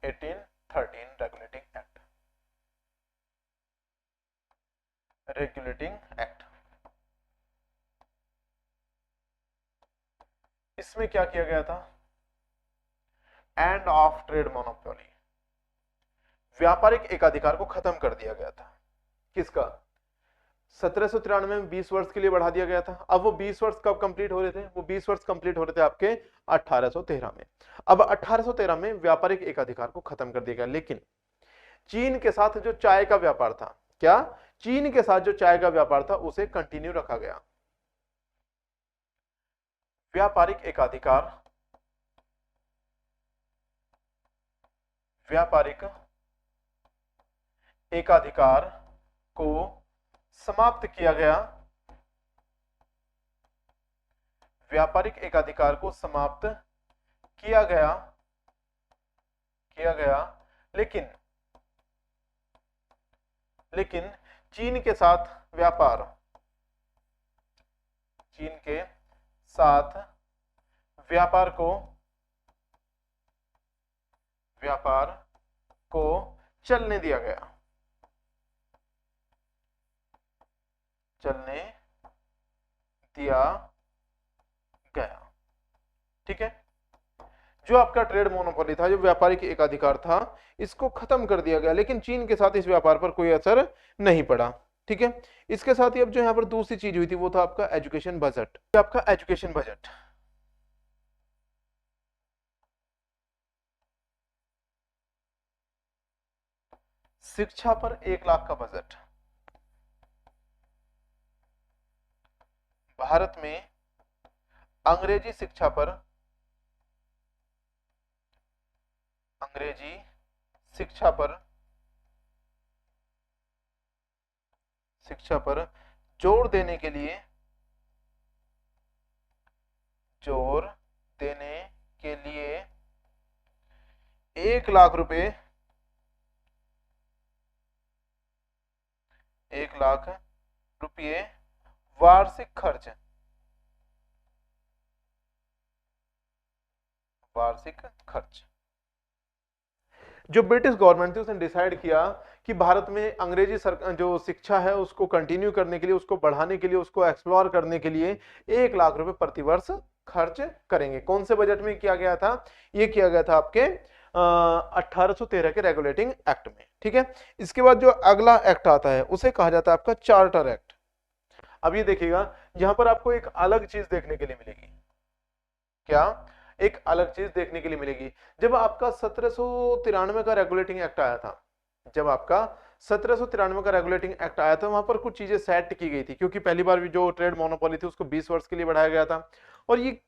1813 रेगुलेटिंग एक्ट, इसमें क्या किया गया था, एंड ऑफ ट्रेड मोनोपोली, व्यापारिक एकाधिकार को खत्म कर दिया गया था। किसका? 1793 में 20 वर्ष के लिए बढ़ा दिया गया था। अब वो 20 वर्ष कब कंप्लीट हो रहे थे, वो 20 वर्ष कंप्लीट हो रहे थे आपके 1813 में। अब 1813 में व्यापारिक एकाधिकार को खत्म कर दिया गया, लेकिन चीन के साथ जो चाय का व्यापार था, क्या चीन के साथ जो चाय का व्यापार था उसे कंटिन्यू रखा गया। व्यापारिक एकाधिकार को समाप्त किया गया, व्यापारिक एकाधिकार को समाप्त किया गया, लेकिन चीन के साथ व्यापार को चलने दिया गया, ठीक है। जो आपका ट्रेड मोनोपोली था, जो व्यापारिक एकाधिकार था, इसको खत्म कर दिया गया, लेकिन चीन के साथ इस व्यापार पर कोई असर नहीं पड़ा। ठीक है, इसके साथ ही अब जो यहाँ पर दूसरी चीज हुई थी वो था आपका एजुकेशन बजट। आपका एजुकेशन बजट, शिक्षा पर 1 लाख का बजट। भारत में अंग्रेजी शिक्षा पर, अंग्रेजी शिक्षा पर, शिक्षा पर जोर देने के लिए, जोर देने के लिए 1 लाख रुपए, 1 लाख रुपये वार्षिक खर्च, वार्षिक खर्च जो ब्रिटिश गवर्नमेंट थी उसने डिसाइड किया कि भारत में अंग्रेजी जो शिक्षा है उसको कंटिन्यू करने के लिए, उसको बढ़ाने के लिए, उसको एक्सप्लोर करने के लिए 1 लाख रुपए प्रतिवर्ष खर्च करेंगे। कौन से बजट में किया गया था? ये किया गया था आपके 1813 के रेगुलेटिंग एक्ट में। ठीक है, इसके बाद जो अगला एक्ट आता है उसे कहा जाता है आपका चार्टर एक्ट। अब ये देखिएगा, यहां पर आपको एक अलग चीज देखने के लिए मिलेगी। क्या? एक अलग चीज देखने के लिए मिलेगी। जब आपका 1793 का रेगुलेटिंग एक्ट आया था, जब आपका 1793 का रेगुलेटिंग एक्ट आया था, वहां पर कुछ चीजें सेट की गई थी, क्योंकि पहली बार भी जो ट्रेड मोनोपोली थी उसको 20 वर्ष के लिए बढ़ाया गया था, और ये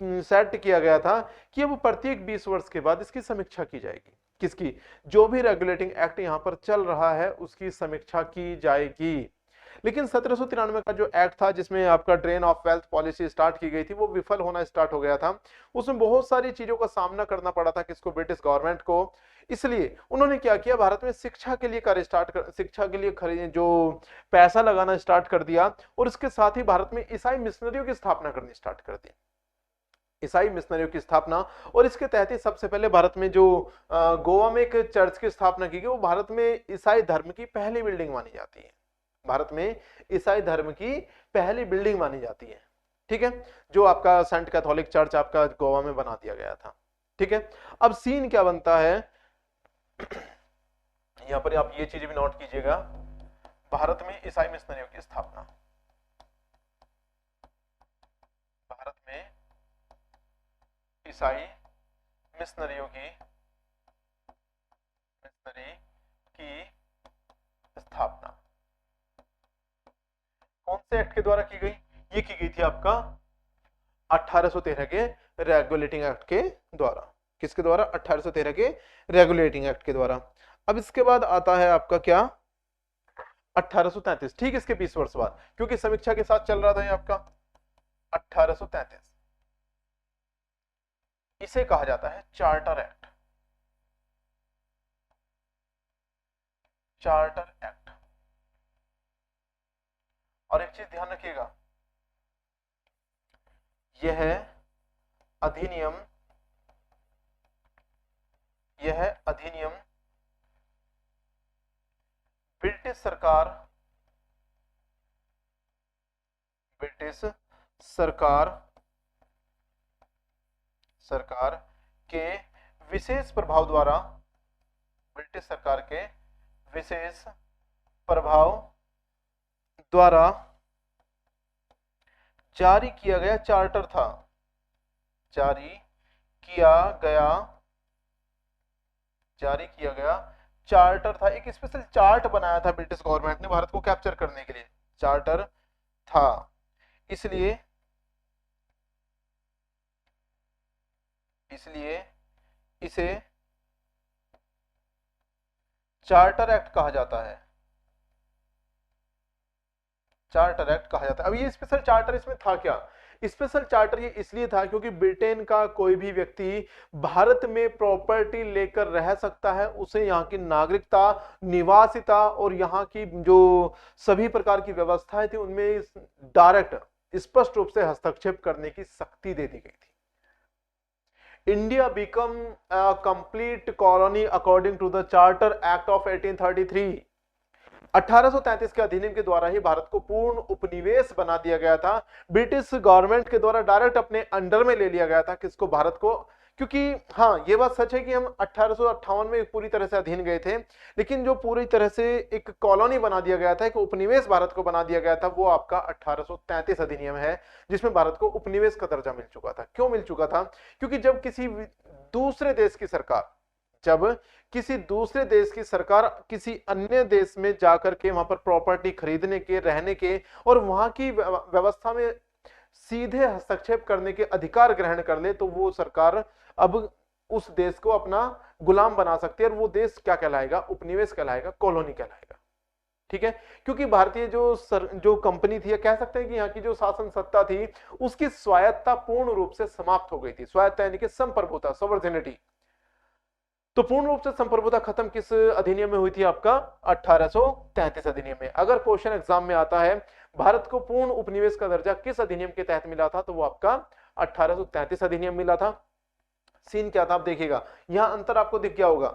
सेट किया गया था कि अब प्रत्येक 20 वर्ष के बाद इसकी समीक्षा की जाएगी। किसकी? जो भी रेगुलेटिंग एक्ट यहां पर चल रहा है उसकी समीक्षा की जाएगी। लेकिन 1793 का जो एक्ट था जिसमें आपका drain of wealth policy start की गई थी, वो विफल होना स्टार्ट हो गया था। उसमें बहुत सारी चीजों का सामना करना पड़ा था किसको? ब्रिटिश गवर्नमेंट को। इसलिए उन्होंने क्या किया, भारत में शिक्षा के लिए कार्य स्टार्ट कर, शिक्षा के लिए जो पैसा लगाना स्टार्ट कर दिया, और इसके साथ ही भारत में ईसाई मिशनरियों की स्थापना करनी स्टार्ट कर दी। ईसाई मिशनरियों की स्थापना, और इसके तहत ही सबसे पहले भारत में जो गोवा में एक चर्च की स्थापना की गई, वो भारत में ईसाई धर्म की पहली बिल्डिंग मानी जाती है। भारत में ईसाई धर्म की पहली बिल्डिंग मानी जाती है। ठीक है, जो आपका सेंट कैथोलिक चर्च आपका गोवा में बना दिया गया था। ठीक है, अब सीन क्या बनता है, यहां पर आप ये चीज भी नोट कीजिएगा, भारत में ईसाई मिशनरियों की स्थापना, भारत में ईसाई मिशनरियों की स्थापना कौन से एक्ट के द्वारा की गई? ये की गई थी आपका 1813 के रेगुलेटिंग एक्ट के द्वारा। किसके द्वारा? 1813 के रेगुलेटिंग एक्ट के द्वारा। अब इसके बाद आता है आपका क्या? 1833, ठीक इसके 20 वर्ष बाद, क्योंकि समीक्षा के साथ चल रहा था ये आपका 1833। इसे कहा जाता है चार्टर एक्ट, चार्टर एक्ट। और एक चीज ध्यान रखिएगा, यह अधिनियम, यह अधिनियम ब्रिटिश सरकार, ब्रिटिश सरकार सरकार के विशेष प्रभाव द्वारा, ब्रिटिश सरकार के विशेष प्रभाव द्वारा जारी किया गया चार्टर था, जारी किया गया चार्टर था। एक स्पेशल चार्ट बनाया था ब्रिटिश गवर्नमेंट ने भारत को कैप्चर करने के लिए, चार्टर था। इसलिए इसे चार्टर एक्ट कहा जाता है, चार्टर एक्ट कहा जाता है। अब ये स्पेशल चार्टर इसमें था क्या? स्पेशल चार्टर ये इसलिए था क्योंकि ब्रिटेन का कोई भी व्यक्ति भारत में प्रॉपर्टी लेकर रह सकता है, उसे यहाँ की नागरिकता, निवासिता और यहाँ की जो सभी प्रकार की व्यवस्थाएं थी उनमें डायरेक्ट स्पष्ट रूप से हस्तक्षेप करने की शक्ति दे दी गई थी। India become a complete colony according to the charter act of 1833। 1833 के अधिनियम के द्वारा ही भारत को पूर्ण उपनिवेश बना दिया गया था। ब्रिटिश गवर्नमेंट के द्वारा डायरेक्ट अपने अंडर में ले लिया गया था किसको? भारत को। क्योंकि हाँ, ये बात सच है कि हम 1858 में पूरी तरह से अधीन गए थे, लेकिन जो पूरी तरह से एक कॉलोनी बना दिया गया था, एक उपनिवेश भारत को बना दिया गया था, वो आपका 1833 अधिनियम है, जिसमें भारत को उपनिवेश का दर्जा मिल चुका था। क्यों मिल चुका था? क्योंकि जब किसी दूसरे देश की सरकार, जब किसी दूसरे देश की सरकार किसी अन्य देश में जाकर के वहां पर प्रॉपर्टी खरीदने के, रहने के और वहां की व्यवस्था में सीधे हस्तक्षेप करने के अधिकार ग्रहण कर ले, तो वो सरकार अब उस देश को अपना गुलाम बना सकती है और वो देश क्या कहलाएगा? उपनिवेश कहलाएगा, कॉलोनी कहलाएगा। ठीक है, क्योंकि भारतीय जो कंपनी थी, या कह सकते हैं कि यहाँ की जो शासन सत्ता थी, उसकी स्वायत्ता पूर्ण रूप से समाप्त हो गई थी। स्वायत्ता यानी कि संप्रभुता, सॉवर्जिनिटी। तो पूर्ण रूप से संप्रभुता खत्म किस अधिनियम में हुई थी? आपका 1833 अधिनियम में। अगर क्वेश्चन एग्जाम में आता है भारत को पूर्ण उपनिवेश का दर्जा किस अधिनियम के तहत मिला था, तो वो आपका 1833 अधिनियम मिला था। सीन क्या था आप देखिएगा, यहां अंतर आपको दिख गया होगा।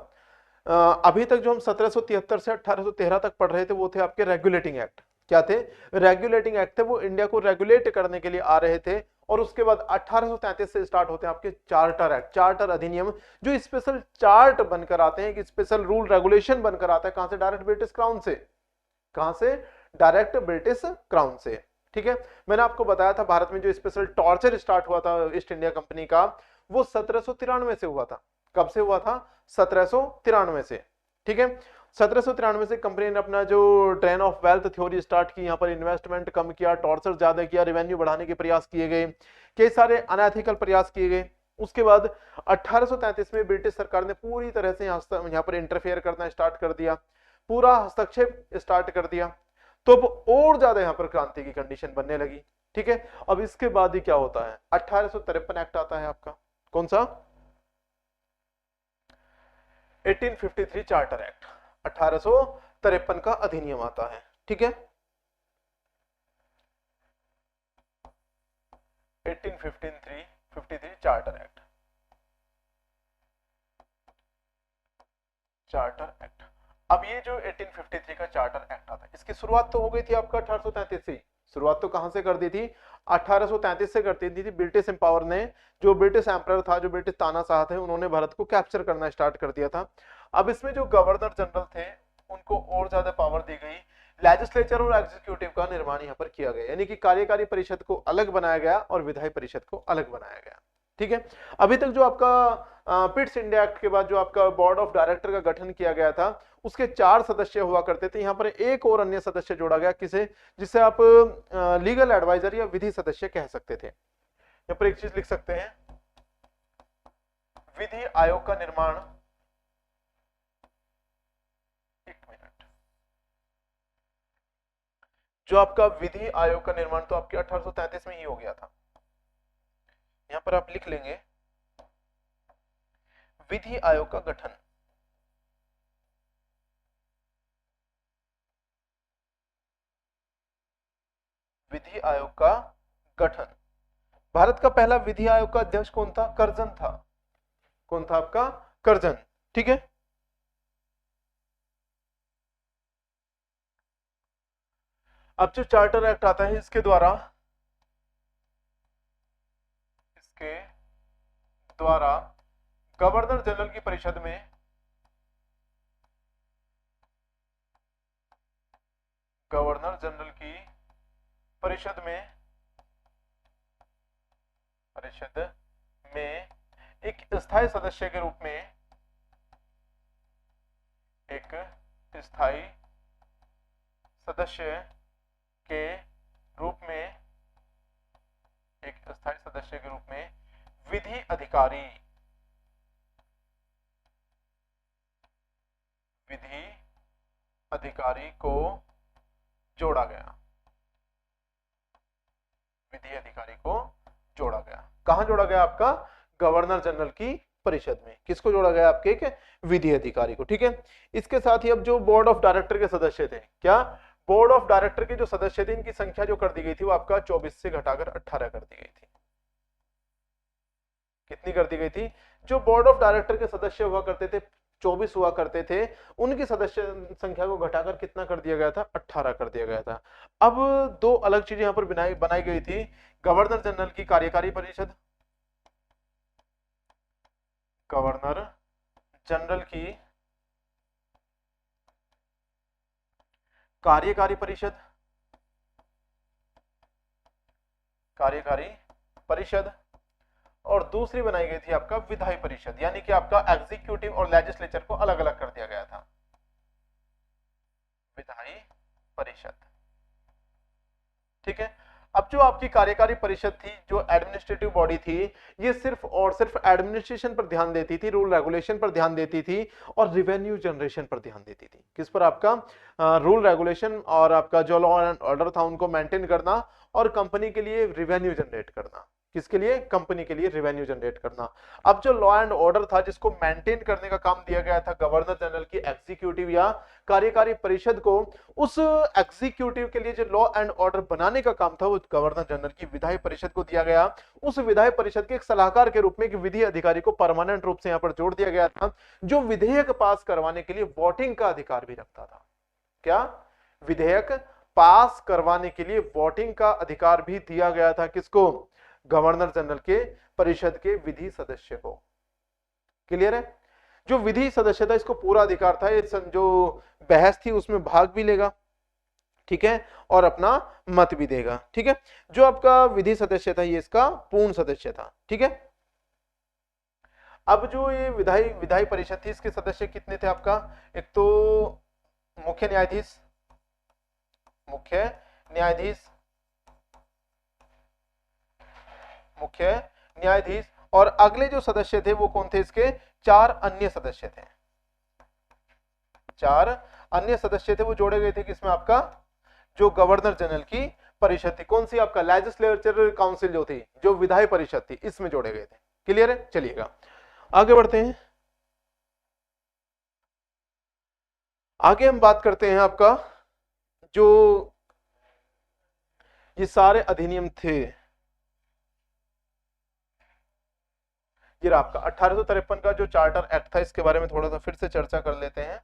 अभी तक जो हम 1773 से 1813 तक पढ़ रहे थे वो थे आपके रेगुलेटिंग एक्ट। क्या थे? रेगुलेटिंग एक्ट थे, वो इंडिया को रेगुलेट करने के लिए आ रहे थे। और उसके बाद 1833 से स्टार्ट होते हैं आपके चार्टर एक्ट, चार्टर अधिनियम, जो स्पेशल चार्ट बनकर आते हैं, एक स्पेशल रूल रेगुलेशन बनकर आता है। कहां से? डायरेक्ट ब्रिटिश क्राउन से। कहां से? डायरेक्ट ब्रिटिश क्राउन से। ठीक है, मैंने आपको बताया था भारत में जो स्पेशल टॉर्चर स्टार्ट हुआ था ईस्ट इंडिया कंपनी का, वो 1793 से हुआ था। कब से हुआ था? 1793 से। ठीक है, 1793 से कंपनी ने अपना जो drain of wealth theory start की, यहाँ पर इन्वेस्टमेंट कम किया, टॉर्चर ज्यादा किया, रेवेन्यू बढ़ाने के प्रयास किए गए, कई सारे अनएथिकल प्रयास किए गए। उसके बाद 1833 में ब्रिटिश सरकार ने पूरी तरह से यहाँ पर इंटरफेयर करना स्टार्ट कर दिया, पूरा हस्तक्षेप स्टार्ट कर दिया। तो अब और ज्यादा यहाँ पर क्रांति की कंडीशन बनने लगी। ठीक है, अब इसके बाद ही क्या होता है? 1853 एक्ट आता है आपका। कौन सा? 1853 चार्टर एक्ट, 1853 का अधिनियम आता है। ठीक है, 1853 चार्टर एक्ट, चार्टर एक्ट। अब ये जो 1853 का चार्टर एक्ट आता है, इसकी शुरुआत तो हो गई थी आपका 1833 से। शुरुआत तो कहां से कर दी थी? 1833 से कर दी थी। ब्रिटिश एम्पावर ने, जो ब्रिटिश एम्परर था, जो ब्रिटिश तानाशाह थे, उन्होंने भारत को कैप्चर करना स्टार्ट कर दिया था। अब इसमें जो गवर्नर जनरल थे उनको और ज्यादा पावर दी गई। लेजिस्लेचर और एग्जीक्यूटिव का निर्माण यहाँ पर किया गया, यानी कि कार्यकारी परिषद को अलग बनाया गया और विधायी परिषद को अलग बनाया गया। ठीक है, अभी तक जो आपका पिट्स इंडिया एक्ट के बाद जो आपका बोर्ड ऑफ डायरेक्टर का गठन किया गया था, उसके 4 सदस्य हुआ करते थे। यहाँ पर एक और अन्य सदस्य जोड़ा गया, किसे? जिसे आप लीगल एडवाइजर या विधि सदस्य कह सकते थे। यहाँ पर एक चीज लिख सकते हैं, विधि आयोग का निर्माण, एक मिनट, जो आपका विधि आयोग का निर्माण तो आपके 1833 में ही हो गया था। यहां पर आप लिख लेंगे विधि आयोग का गठन। विधि आयोग का गठन। भारत का पहला विधि आयोग का अध्यक्ष कौन था? कर्जन था। कौन था आपका? कर्जन। ठीक है, अब जो चार्टर एक्ट आता है, इसके द्वारा गवर्नर जनरल की परिषद में एक स्थायी सदस्य के रूप में, एक स्थायी सदस्य के रूप में, एक स्थायी सदस्य के रूप में विधि अधिकारी, विधि अधिकारी को जोड़ा गया। विधि अधिकारी को जोड़ा गया। कहां जोड़ा गया? आपका गवर्नर जनरल की परिषद में। किसको जोड़ा गया? आपके एक विधि अधिकारी को। ठीक है, इसके साथ ही अब जो बोर्ड ऑफ डायरेक्टर के सदस्य थे, क्या बोर्ड ऑफ डायरेक्टर के जो सदस्य थे, इनकी संख्या जो कर दी गई थी वो आपका 24 से घटाकर 18 कर दी गई थी। कितनी कर दी गई थी? जो बोर्ड ऑफ डायरेक्टर के सदस्य हुआ करते थे 24 हुआ करते थे, उनकी सदस्य संख्या को घटाकर कितना कर दिया गया था? 18 कर दिया गया था। अब दो अलग चीजें यहां पर बनाई गई थी। गवर्नर जनरल की कार्यकारी परिषद, गवर्नर जनरल की कार्यकारी परिषद, कार्यकारी परिषद, और दूसरी बनाई गई थी आपका विधायी परिषद, यानी कि आपका एग्जीक्यूटिव और लेजिस्लेचर को अलग अलग कर दिया गया था। विधायी परिषद, ठीक है। अब जो आपकी कार्यकारी परिषद थी, जो एडमिनिस्ट्रेटिव बॉडी थी, ये सिर्फ और सिर्फ एडमिनिस्ट्रेशन पर ध्यान देती थी, रूल रेगुलेशन पर ध्यान देती थी और रिवेन्यू जनरेशन पर ध्यान देती थी। किस पर? आपका रूल रेगुलेशन और आपका जो लॉ एंड ऑर्डर था उनको मेंटेन करना और कंपनी के लिए रिवेन्यू जनरेट करना। किसके लिए? कंपनी के लिए रिवेन्यू जनरेट करना। अब जो लॉ एंड ऑर्डर था जिसको मेंटेन करने का काम दिया गया था गवर्नर जनरल की एग्जीक्यूटिव या कार्यकारी परिषद को, उस एग्जीक्यूटिव के लिए जो लॉ एंड ऑर्डर बनाने का काम था वो गवर्नर जनरल की विधायी परिषद को दिया गया। उस विधायी परिषद के एक सलाहकार के रूप में एक विधि अधिकारी को परमानेंट रूप से यहां पर जोड़ दिया गया था, जो विधेयक पास करवाने के लिए वोटिंग का अधिकार भी रखता था। क्या? विधेयक पास करवाने के लिए वोटिंग का अधिकार भी दिया गया था। किसको? गवर्नर जनरल के परिषद के विधि सदस्य को। क्लियर है? जो विधि सदस्य था इसको पूरा अधिकार था, ये जो बहस थी उसमें भाग भी लेगा, ठीक है, और अपना मत भी देगा, ठीक है। जो आपका विधि सदस्य था ये इसका पूर्ण सदस्य था, ठीक है। अब जो ये विधायी परिषद थी इसके सदस्य कितने थे आपका? एक तो मुख्य न्यायाधीश, और अगले जो सदस्य थे वो कौन थे? इसके 4 अन्य सदस्य थे। 4 अन्य सदस्य थे वो जोड़े गए थे किसमें? आपका जो गवर्नर जनरल की परिषद थी। कौन सी? आपका लेजिस्लेचर काउंसिल जो थी, जो विधायी परिषद थी, इसमें जोड़े गए थे। क्लियर है? चलिएगा आगे बढ़ते हैं। आगे हम बात करते हैं आपका जो ये सारे अधिनियम थे, ये आपका 1853 का जो चार्टर एक्ट था इसके बारे में थोड़ा सा फिर से चर्चा कर लेते हैं।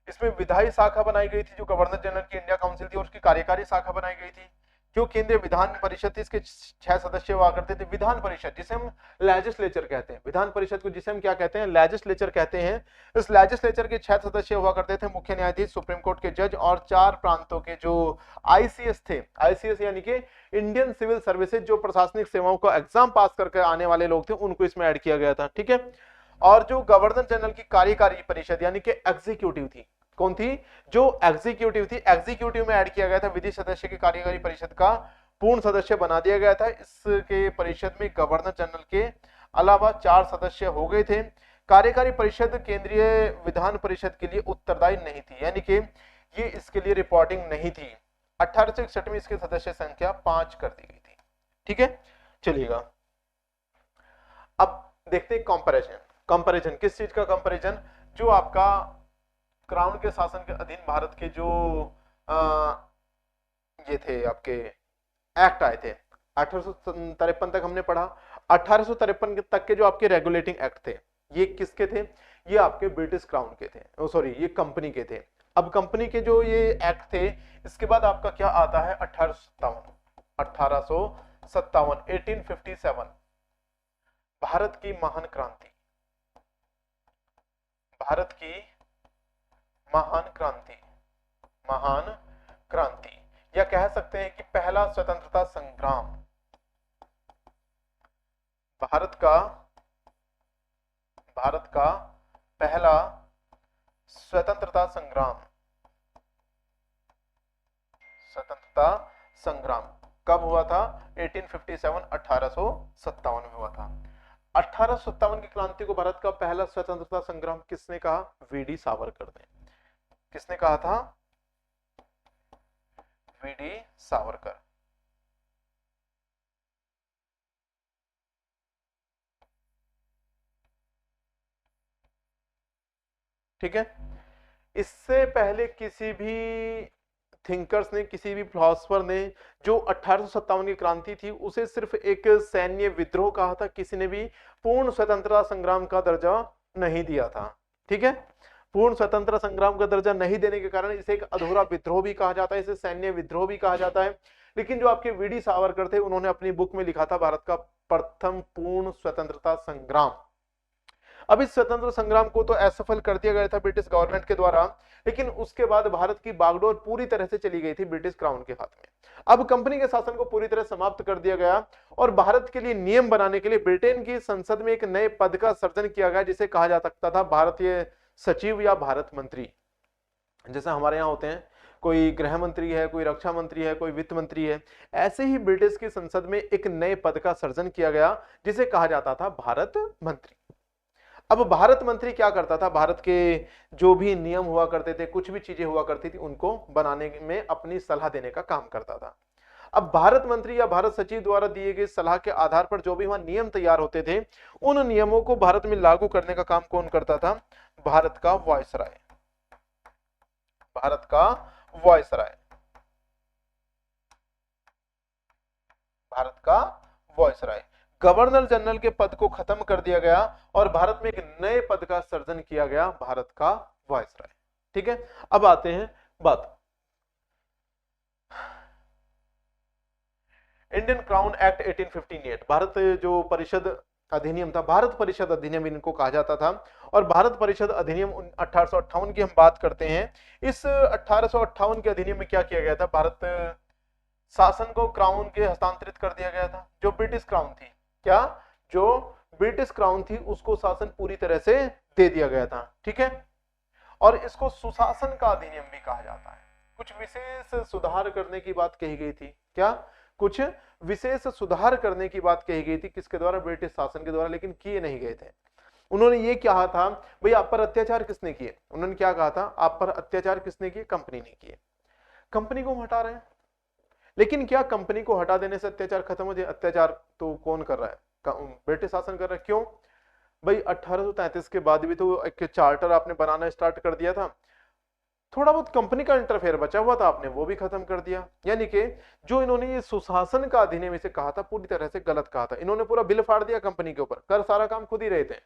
इसमें विधायी शाखा बनाई गई थी जो गवर्नर जनरल की इंडिया काउंसिल थी, और उसकी कार्यकारी शाखा बनाई गई थी जो केंद्रीय विधान परिषद थी। इसके 6 सदस्य हुआ करते थे। विधान परिषद जिसे हम लेजिस्लेचर कहते हैं, विधान परिषद को जिसे हम क्या कहते हैं? लेजिस्लेचर कहते हैं। इस लेजिस्लेचर के 6 सदस्य हुआ करते थे, मुख्य न्यायाधीश, सुप्रीम कोर्ट के जज और 4 प्रांतों के जो आईसीएस थे, आईसीएस यानी कि इंडियन सिविल सर्विसेज, जो प्रशासनिक सेवाओं का एग्जाम पास करके आने वाले लोग थे, उनको इसमें ऐड किया गया था, ठीक है। और जो गवर्नर जनरल की कार्यकारी परिषद यानी कि एग्जीक्यूटिव थी, कौन थी? जो एग्जीक्यूटिव थी, एग्जीक्यूटिव में ऐड किया गया था विधि सदस्य की कार्यकारी परिषद का पूर्ण सदस्य बना दिया गया था। इसके परिषद में गवर्नर जनरल के अलावा 4 सदस्य हो गए थे। कार्यकारी परिषद केंद्रीय विधान परिषद के लिए उत्तरदायी नहीं थी, यानी कि ये इसके लिए रिपोर्टिंग नहीं थी। 1861 में इसकी सदस्य संख्या 5 कर दी गई थी, ठीक है। चलिएगा अब देखते हैं कंपैरिजन। किस चीज का कंपैरिजन? जो आपका क्राउन के शासन के अधीन भारत के जो ये थे आपके एक्ट आए थे 1853 तक हमने पढ़ा। 1853 तक के जो आपके रेगुलेटिंग एक्ट थे ये किसके थे? ये आपके ब्रिटिश क्राउन के थे, सॉरी ये कंपनी के थे। अब कंपनी के जो ये एक्ट थे, इसके बाद आपका क्या आता है? 1857 1857 भारत की महान क्रांति, भारत की महान क्रांति, या कह सकते हैं कि पहला स्वतंत्रता संग्राम, भारत का पहला स्वतंत्रता संग्राम कब हुआ था? 1857 1857 में हुआ था। 1857 की क्रांति को भारत का पहला स्वतंत्रता संग्राम किसने कहा? वीडी सावरकर ने। किसने कहा था? वीडी सावरकर। ठीक है। इससे पहले किसी भी थिंकर्स ने, किसी भी फिलोसफर ने जो 1857 की क्रांति थी उसे सिर्फ एक सैन्य विद्रोह कहा था, किसी ने भी पूर्ण स्वतंत्रता संग्राम का दर्जा नहीं दिया था। ठीक है, पूर्ण स्वतंत्रता संग्राम का दर्जा नहीं देने के कारण इसे एक अधूरा विद्रोह भी कहा जाता है, इसे सैन्य विद्रोह भी कहा जाता है। लेकिन जो आपके वीडी सावरकर थे उन्होंने अपनी बुक में लिखा था भारत का प्रथम पूर्ण स्वतंत्रता संग्राम। अब इस स्वतंत्र संग्राम को तो असफल कर दिया गया था ब्रिटिश गवर्नमेंट के द्वारा, लेकिन उसके बाद भारत की बागडोर पूरी तरह से चली गई थी ब्रिटिश क्राउन के हाथ में। अब कंपनी के शासन को पूरी तरह समाप्त कर दिया गया और भारत के लिए नियम बनाने के लिए ब्रिटेन की संसद में एक नए पद का सृजन किया गया जिसे कहा जा सकता था भारतीय सचिव या भारत मंत्री। जैसे हमारे यहाँ होते हैं, कोई गृह मंत्री है, कोई रक्षा मंत्री है, कोई वित्त मंत्री है, ऐसे ही ब्रिटिश की संसद में एक नए पद का सृजन किया गया जिसे कहा जाता था भारत मंत्री। अब भारत मंत्री क्या करता था, भारत के जो भी नियम हुआ करते थे, कुछ भी चीजें हुआ करती थी, उनको बनाने में अपनी सलाह देने का काम करता था। अब भारत मंत्री या भारत सचिव द्वारा दिए गए सलाह के आधार पर जो भी वहां नियम तैयार होते थे, उन नियमों को भारत में लागू करने का काम कौन करता था? भारत का वायसराय। भारत का वायसराय। भारत का वायसराय। गवर्नर जनरल के पद को खत्म कर दिया गया और भारत में एक नए पद का सृजन किया गया, भारत का वायसराय। ठीक है, अब आते हैं बात इंडियन क्राउन एक्ट 1858। भारत जो परिषद अधिनियम था, भारत परिषद अधिनियम इनको कहा जाता था। और भारत परिषद अधिनियम 1858 की हम बात करते हैं। इस 1858 के अधिनियम में क्या किया गया था? भारत शासन को क्राउन के हस्तांतरित कर दिया गया था। जो ब्रिटिश क्राउन थी, क्या जो ब्रिटिश क्राउन थी उसको शासन पूरी तरह से दे दिया गया था। ठीक है, और इसको सुशासन का अधिनियम भी कहा जाता है। कुछ विशेष सुधार करने की बात कही गई थी। क्या? कुछ विशेष सुधार करने की बात कही गई थी, किसके द्वारा? ब्रिटिश शासन के द्वारा, लेकिन किए नहीं गए थे। उन्होंने ये कहा था, भाई आप पर अत्याचार किसने किए? उन्होंने क्या कहा था? आप पर अत्याचार किसने किए? कंपनी ने किए। कंपनी को हम हटा रहे हैं, लेकिन क्या कंपनी को हटा देने से अत्याचार खत्म हो जाए? अत्याचार तो कौन कर रहा है? ब्रिटिश शासन कर रहा है। क्यों भाई? 1833 के बाद भी तो एक चार्टर आपने बनाना स्टार्ट कर दिया था, थोड़ा बहुत कंपनी का इंटरफेयर बचा हुआ था, आपने वो भी खत्म कर दिया। यानी कि जो इन्होंने ये सुशासन का अधिनियम इसे कहा था, पूरी तरह से गलत कहा था। इन्होंने पूरा बिल फाड़ दिया कंपनी के ऊपर, कर सारा काम खुद ही रहे थे।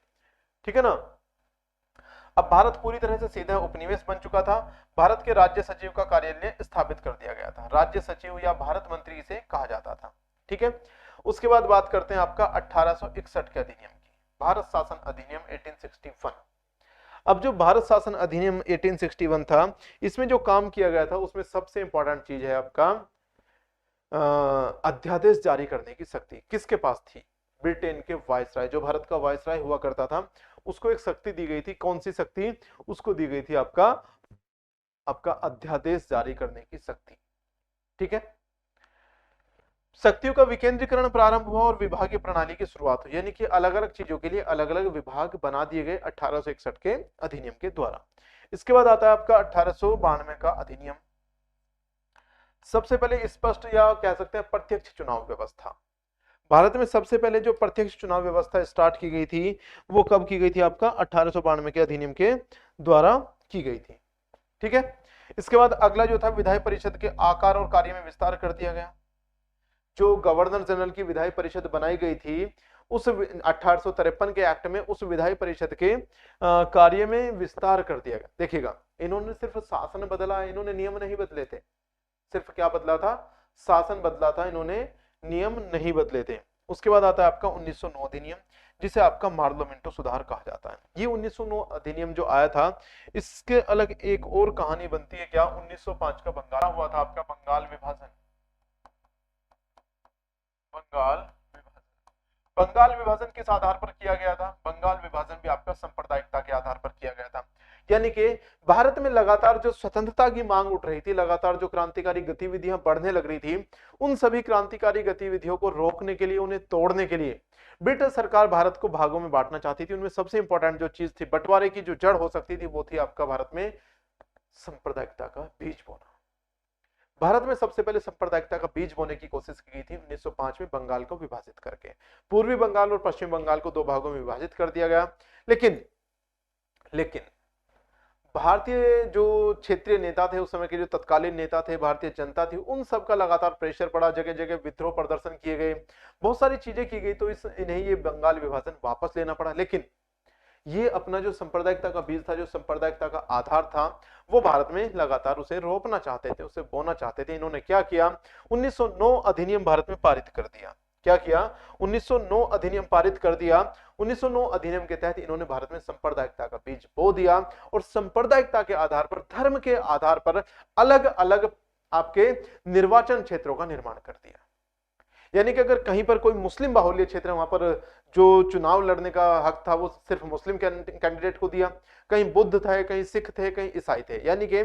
ठीक है ना। अब भारत पूरी तरह से सीधा उपनिवेश बन चुका था। भारत के राज्य सचिव का कार्यालय स्थापित कर दिया गया था। राज्य सचिव या भारत मंत्री इसे कहा जाता था। ठीक है, उसके बाद बात करते हैं आपका 1861 के अधिनियम की, भारत शासन अधिनियम 1861। अब जो भारत शासन अधिनियम 1861 था, इसमें जो काम किया गया था उसमें सबसे इंपॉर्टेंट चीज है आपका अध्यादेश जारी करने की शक्ति किसके पास थी? ब्रिटेन के वायसराय, जो भारत का वायसराय हुआ करता था, उसको एक शक्ति दी गई थी। कौन सी शक्ति? उसको दी गई थी आपका अध्यादेश जारी करने की शक्ति। ठीक है, शक्तियों का विकेंद्रीकरण प्रारंभ हुआ और विभागीय प्रणाली की शुरुआत हुई। यानी कि अलग अलग चीजों के लिए अलग अलग विभाग बना दिए गए 1861 के अधिनियम के द्वारा। इसके बाद आता है आपका 1892 का अधिनियम। सबसे पहले स्पष्ट या कह सकते हैं प्रत्यक्ष चुनाव व्यवस्था। भारत में सबसे पहले जो प्रत्यक्ष चुनाव व्यवस्था स्टार्ट की गई थी, वो कब की गई थी? आपका 1892 के अधिनियम के द्वारा की गई थी। ठीक है, इसके बाद अगला जो था, विधायी परिषद के आकार और कार्य में विस्तार कर दिया गया। जो गवर्नर जनरल की विधायी परिषद बनाई गई थी, उस 1853 के एक्ट में उस विधायी परिषद के कार्य में विस्तार कर दिया गया। देखिएगा, इन्होंने सिर्फ शासन बदला, इन्होंने नियम नहीं बदले थे। सिर्फ क्या बदला था? शासन बदला था, इन्होंने नियम नहीं बदले थे। उसके बाद आता है आपका 1909 अधिनियम, जिसे आपका मार्लोमेंटो सुधार कहा जाता है। ये 1909 अधिनियम जो आया था, इसके अलग एक और कहानी बनती है। क्या? 1905 का बंगाल हुआ था आपका बंगाल विभाजन। बंगाल विभाजन किस आधार पर किया गया था? बंगाल विभाजन भी आपका सांप्रदायिकता के आधार पर किया गया था। यानी कि भारत में लगातार जो स्वतंत्रता की मांग उठ रही थी, लगातार जो क्रांतिकारी गतिविधियां बढ़ने लग रही थी, उन सभी क्रांतिकारी गतिविधियों को रोकने के लिए, उन्हें तोड़ने के लिए ब्रिटिश सरकार भारत को भागों में बांटना चाहती थी। उनमें सबसे इंपॉर्टेंट जो चीज थी, बंटवारे की जो जड़ हो सकती थी, वो थी आपका भारत में सांप्रदायिकता का बीज बोना। भारत में सबसे पहले सांप्रदायिकता का बीज बोने की कोशिश की गई थी 1905 में, बंगाल को विभाजित करके। पूर्वी बंगाल और पश्चिम बंगाल को दो भागों में विभाजित कर दिया गया। लेकिन भारतीय जो क्षेत्रीय नेता थे, उस समय के जो तत्कालीन नेता थे, भारतीय जनता थी, उन सब का लगातार प्रेशर पड़ा, जगह जगह विद्रोह प्रदर्शन किए गए, बहुत सारी चीजें की गई, तो इन्हें ये बंगाल विभाजन वापस लेना पड़ा। लेकिन ये अपना जो सांप्रदायिकता का बीज था, जो सांप्रदायिकता का आधार था, वो भारत में लगातार उसे रोपना चाहते थे, उसे बोना चाहते थे। इन्होंने क्या किया? 1909 अधिनियम भारत में पारित कर दिया। क्या किया? 1909 अधिनियम पारित कर दिया। 1909 अधिनियम के तहत इन्होंने भारत में सांप्रदायिकता का बीज बो दिया और सांप्रदायिकता के आधार पर, धर्म के आधार पर अलग अलग आपके निर्वाचन क्षेत्रों का निर्माण कर दिया। यानी कि अगर कहीं पर कोई मुस्लिम बाहुल्य क्षेत्र है, वहां पर जो चुनाव लड़ने का हक था वो सिर्फ मुस्लिम कैंडिडेट को दिया, कहीं बुद्ध थे, कहीं सिख थे, कहीं ईसाई थे। यानी कि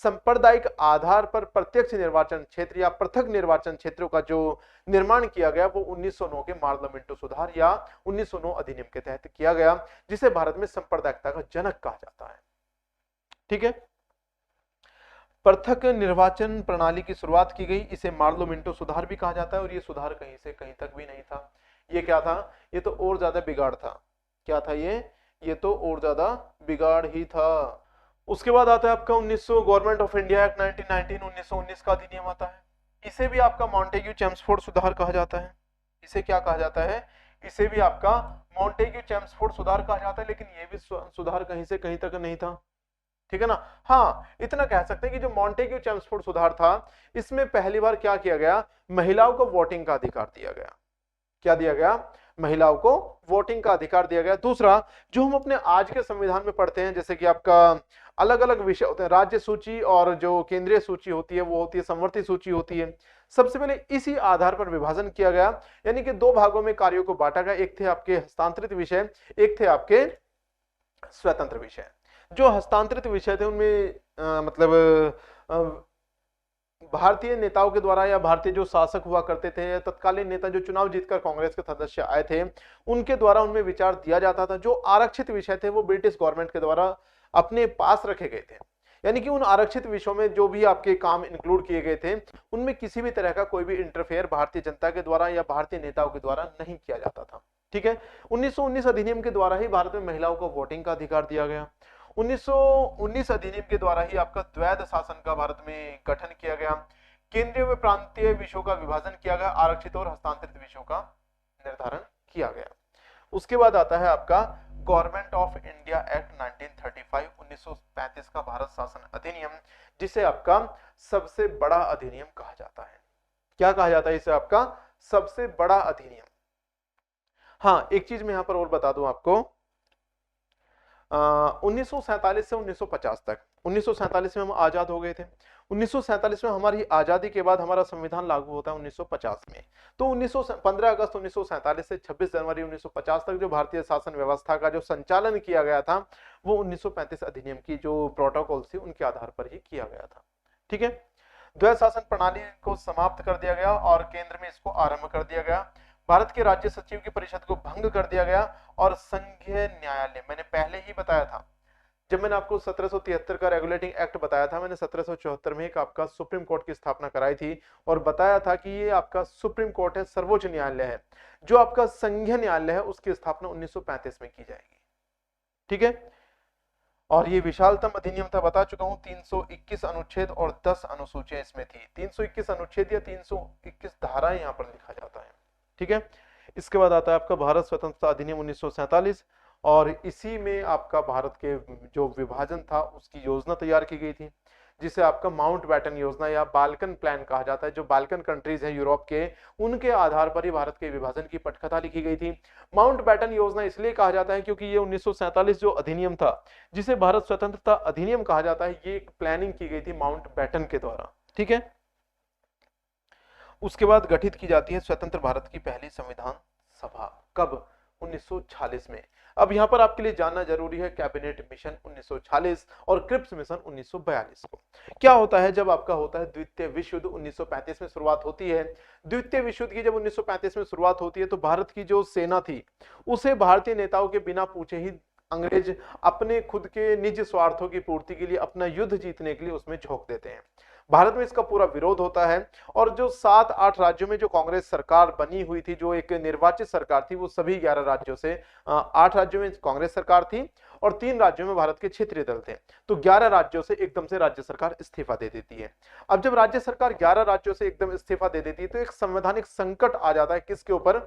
सांप्रदायिक आधार पर प्रत्यक्ष निर्वाचन क्षेत्र या पृथक निर्वाचन क्षेत्रों का जो निर्माण किया गया वो 1909 के मार्लो मिंटो सुधार या 1909 अधिनियम के तहत किया गया, जिसे भारत में सांप्रदायिकता का जनक कहा जाता है। ठीक है, पृथक निर्वाचन प्रणाली की शुरुआत की गई, इसे मार्लो मिंटो सुधार भी कहा जाता है, और ये सुधार कहीं से कहीं तक भी नहीं था। ये क्या था? ये तो और ज्यादा बिगाड़ था। क्या था ये तो और ज्यादा बिगाड़ ही था। उसके बाद आता है आपका 1900 गवर्नमेंट ऑफ इंडिया एक्ट 1919, 1919 का अधिनियम आता है। इसे भी आपका मॉन्टेग्यू चेम्सफोर्ड सुधार कहा जाता है। इसे क्या कहा जाता है? इसे भी आपका मॉन्टेग्यू चेम्सफोर्ड सुधार कहा जाता है, लेकिन ये भी सुधार कहीं से कहीं तक नहीं था। ठीक है ना? हाँ, इतना कह सकते हैं कि जो मॉन्टेग्यू चेम्सफोर्ड सुधार था, इसमें पहली बार क्या किया गया? महिलाओं को वोटिंग का अधिकार दिया गया। क्या दिया गया? महिलाओं को वोटिंग का अधिकार दिया गया। दूसरा, जो हम अपने आज के संविधान में पढ़ते हैं, जैसे कि आपका अलग अलग विषय होते हैं, राज्य सूची और जो केंद्रीय सूची होती है वो होती है समवर्ती सूची होती है। सबसे पहले इसी आधार पर विभाजन किया गया, यानी कि दो भागों में कार्यों को बांटा गया। एक थे आपके हस्तांतरित विषय, एक थे आपके स्वतंत्र विषय। जो हस्तांतरित विषय थे उनमें मतलब भारतीय नेताओं के द्वारा या भारतीय जो शासक हुआ करते थे या तत्कालीन नेता जो चुनाव जीतकर कांग्रेस के सदस्य आए थे, उनके द्वारा उनमें विचार दिया जाता था। जो आरक्षित विषय थे वो ब्रिटिश गवर्नमेंट के द्वारा अपने पास रखे गए थे। यानी कि उन आरक्षित विषयों में जो भी आपके काम इंक्लूड किए गए थे, उनमें किसी भी तरह का कोई भी इंटरफेयर भारतीय जनता के द्वारा या भारतीय नेताओं के द्वारा नहीं किया जाता था। ठीक है, 1919 अधिनियम के द्वारा ही भारत में महिलाओं को वोटिंग का अधिकार दिया गया। 1919 अधिनियम के द्वारा ही आपका द्वैध शासन का भारत में गठन किया गया। केंद्रीय व प्रांतीय विषयों का विभाजन किया गया, आरक्षित और हस्तांतरित विषयों का निर्धारण किया गया। उसके बाद आता है आपका गवर्नमेंट ऑफ इंडिया एक्ट 1935, 1935 का भारत शासन अधिनियम, जिसे आपका सबसे बड़ा अधिनियम कहा जाता है। क्या कहा जाता है इसे? आपका सबसे बड़ा अधिनियम। हाँ, एक चीज मैं यहां पर और बता दूं आपको, 1947 से 1950 तक, 1947 में हम आजाद हो गए थे। 1947 में हमारी आजादी के बाद हमारा संविधान लागू होता है 1950 में। तो 15 अगस्त 1947 से 26 जनवरी 1950 तक जो भारतीय शासन व्यवस्था का जो संचालन किया गया था, वो 1935 अधिनियम की जो प्रोटोकॉल थी उनके आधार पर ही किया गया था। ठीक है, द्वैध शासन प्रणाली को समाप्त कर दिया गया और केंद्र में इसको आरंभ कर दिया गया। भारत के राज्य सचिव की परिषद को भंग कर दिया गया और संघीय न्यायालय, मैंने पहले ही बताया था जब मैंने आपको 1773 का रेगुलेटिंग एक्ट बताया था, मैंने 1774 में एक आपका सुप्रीम कोर्ट की स्थापना कराई थी और बताया था कि ये आपका सुप्रीम कोर्ट है, सर्वोच्च न्यायालय है। जो आपका संघीय न्यायालय है उसकी स्थापना 1935 में की जाएगी। ठीक है, और ये विशालतम अधिनियम था, बता चुका हूं। 321 अनुच्छेद और 10 अनुसूचियां इसमें थी। 321 अनुच्छेद या 321 धाराएं यहां पर लिखा जाता है। ठीक है, इसके बाद आता है आपका भारत स्वतंत्रता अधिनियम 1947, और इसी में आपका भारत के जो विभाजन था उसकी योजना तैयार की गई थी, जिसे आपका माउंटबेटन योजना या बाल्कन प्लान कहा जाता है। जो बाल्कन कंट्रीज हैं यूरोप के, उनके आधार पर ही भारत के विभाजन की पटकथा लिखी गई थी। माउंटबेटन योजना इसलिए कहा जाता है क्योंकि ये 1947 जो अधिनियम था, जिसे भारत स्वतंत्रता अधिनियम कहा जाता है, ये एक प्लानिंग की गई थी माउंटबेटन के द्वारा। ठीक है, उसके बाद गठित की जाती है स्वतंत्र भारत की पहली संविधान सभा। कब? 1946 में। अब यहां पर आपके लिए जानना जरूरी है कैबिनेट मिशन 1946 और क्रिप्स मिशन 1942 को। क्या होता है जब आपका होता है द्वितीय विश्व युद्ध, 1935 में शुरुआत होती है। द्वितीय विश्व युद्ध की जब 1935 में शुरुआत होती है तो भारत की जो सेना थी उसे भारतीय नेताओं के बिना पूछे ही अंग्रेज अपने खुद के निज स्वार्थों की पूर्ति के लिए, अपना युद्ध जीतने के लिए उसमें झोंक देते हैं। भारत में इसका पूरा विरोध होता है और जो 7-8 राज्यों में जो कांग्रेस सरकार बनी हुई थी, जो एक निर्वाचित सरकार थी, वो सभी 11 राज्यों से 8 राज्यों में कांग्रेस सरकार थी और 3 राज्यों में भारत के क्षेत्रीय दल थे। तो 11 राज्यों से एकदम से राज्य सरकार इस्तीफा दे देती है। अब जब राज्य सरकार 11 राज्यों से एकदम इस्तीफा दे देती है तो एक संवैधानिक संकट आ जाता है। किसके ऊपर?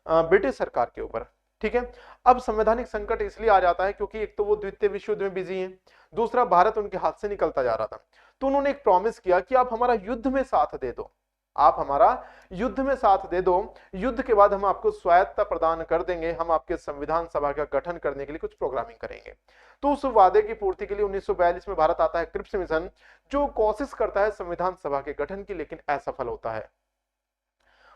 ब्रिटिश सरकार के ऊपर। ठीक है, अब संवैधानिक संकट इसलिए आ जाता है क्योंकि एक तो वो द्वितीय विश्व युद्ध में बिजी हैं, दूसरा भारत उनके हाथ से निकलता जा रहा था। तो उन्होंने एक प्रॉमिस किया कि आप हमारा युद्ध में साथ दे दो। आप हमारा युद्ध में साथ दे दो, युद्ध के बाद हम आपको स्वायत्तता प्रदान कर देंगे, हम आपके संविधान सभा का गठन करने के लिए कुछ प्रोग्रामिंग करेंगे। तो उस वादे की पूर्ति के लिए 1942 में भारत आता है क्रिप्स मिशन, जो कोशिश करता है संविधान सभा के गठन की, लेकिन असफल होता है।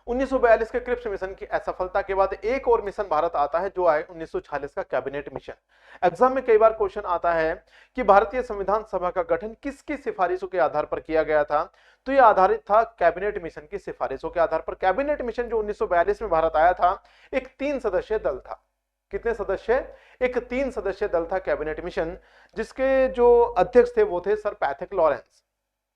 1942 के क्रिप्स मिशन की असफलता के बाद एक और मिशन भारत आता है, जो है 1946 का कैबिनेट मिशन। एग्जाम में कई बार क्वेश्चन आता है कि भारतीय संविधान सभा का गठन किसकी सिफारिशों के आधार पर किया गया था, तो यह आधारित था कैबिनेट मिशन की सिफारिशों के आधार पर। कैबिनेट मिशन जो 1942 में भारत आया था, एक 3 सदस्यीय दल था। कितने सदस्य? एक 3 सदस्यीय दल था कैबिनेट मिशन, जिसके जो अध्यक्ष थे वो थे सर पैथिक लॉरेंस।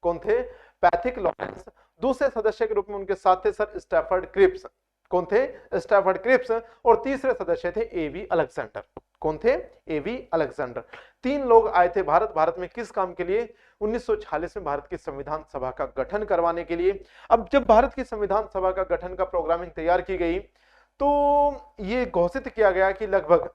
कौन थे? Pethick Lawrence. दूसरे सदस्य के रूप में उनके साथ थे सर स्टैफर्ड क्रिप्स। कौन थे? Stafford Cripps. और तीसरे सदस्य थे एवी अलेक्जेंडर। कौन थे? एवी अलेक्जेंडर। 3 लोग आए थे भारत में किस काम के लिए? 1946 में भारत की संविधान सभा का गठन करवाने के लिए। अब जब भारत की संविधान सभा का गठन का प्रोग्रामिंग तैयार की गई, तो ये घोषित किया गया कि लगभग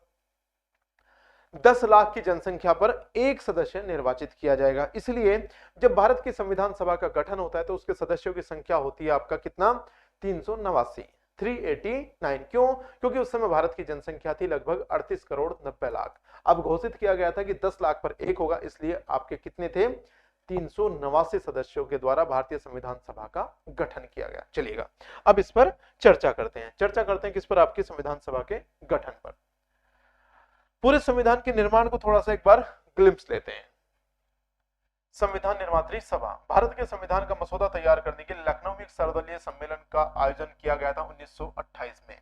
10 लाख की जनसंख्या पर एक सदस्य निर्वाचित किया जाएगा। इसलिए जब भारत की संविधान सभा का गठन होता है तो उसके सदस्यों की संख्या होती है आपका कितना? 389, 389। क्यों? क्योंकि उस समय भारत की जनसंख्या थी लगभग 38 करोड़ 90 लाख। अब घोषित किया गया था कि 10 लाख पर एक होगा, इसलिए आपके कितने थे? 389 सदस्यों के द्वारा भारतीय संविधान सभा का गठन किया गया। चलिएगा अब इस पर चर्चा करते हैं किस पर? आपकी संविधान सभा के गठन पर। पूरे संविधान के निर्माण को थोड़ा सा एक बार ग्लिम्स लेते हैं। संविधान निर्मात्री सभा, भारत के संविधान का मसौदा तैयार करने के लिए लखनऊ में एक सर्वदलीय सम्मेलन का आयोजन किया गया था 1928 में।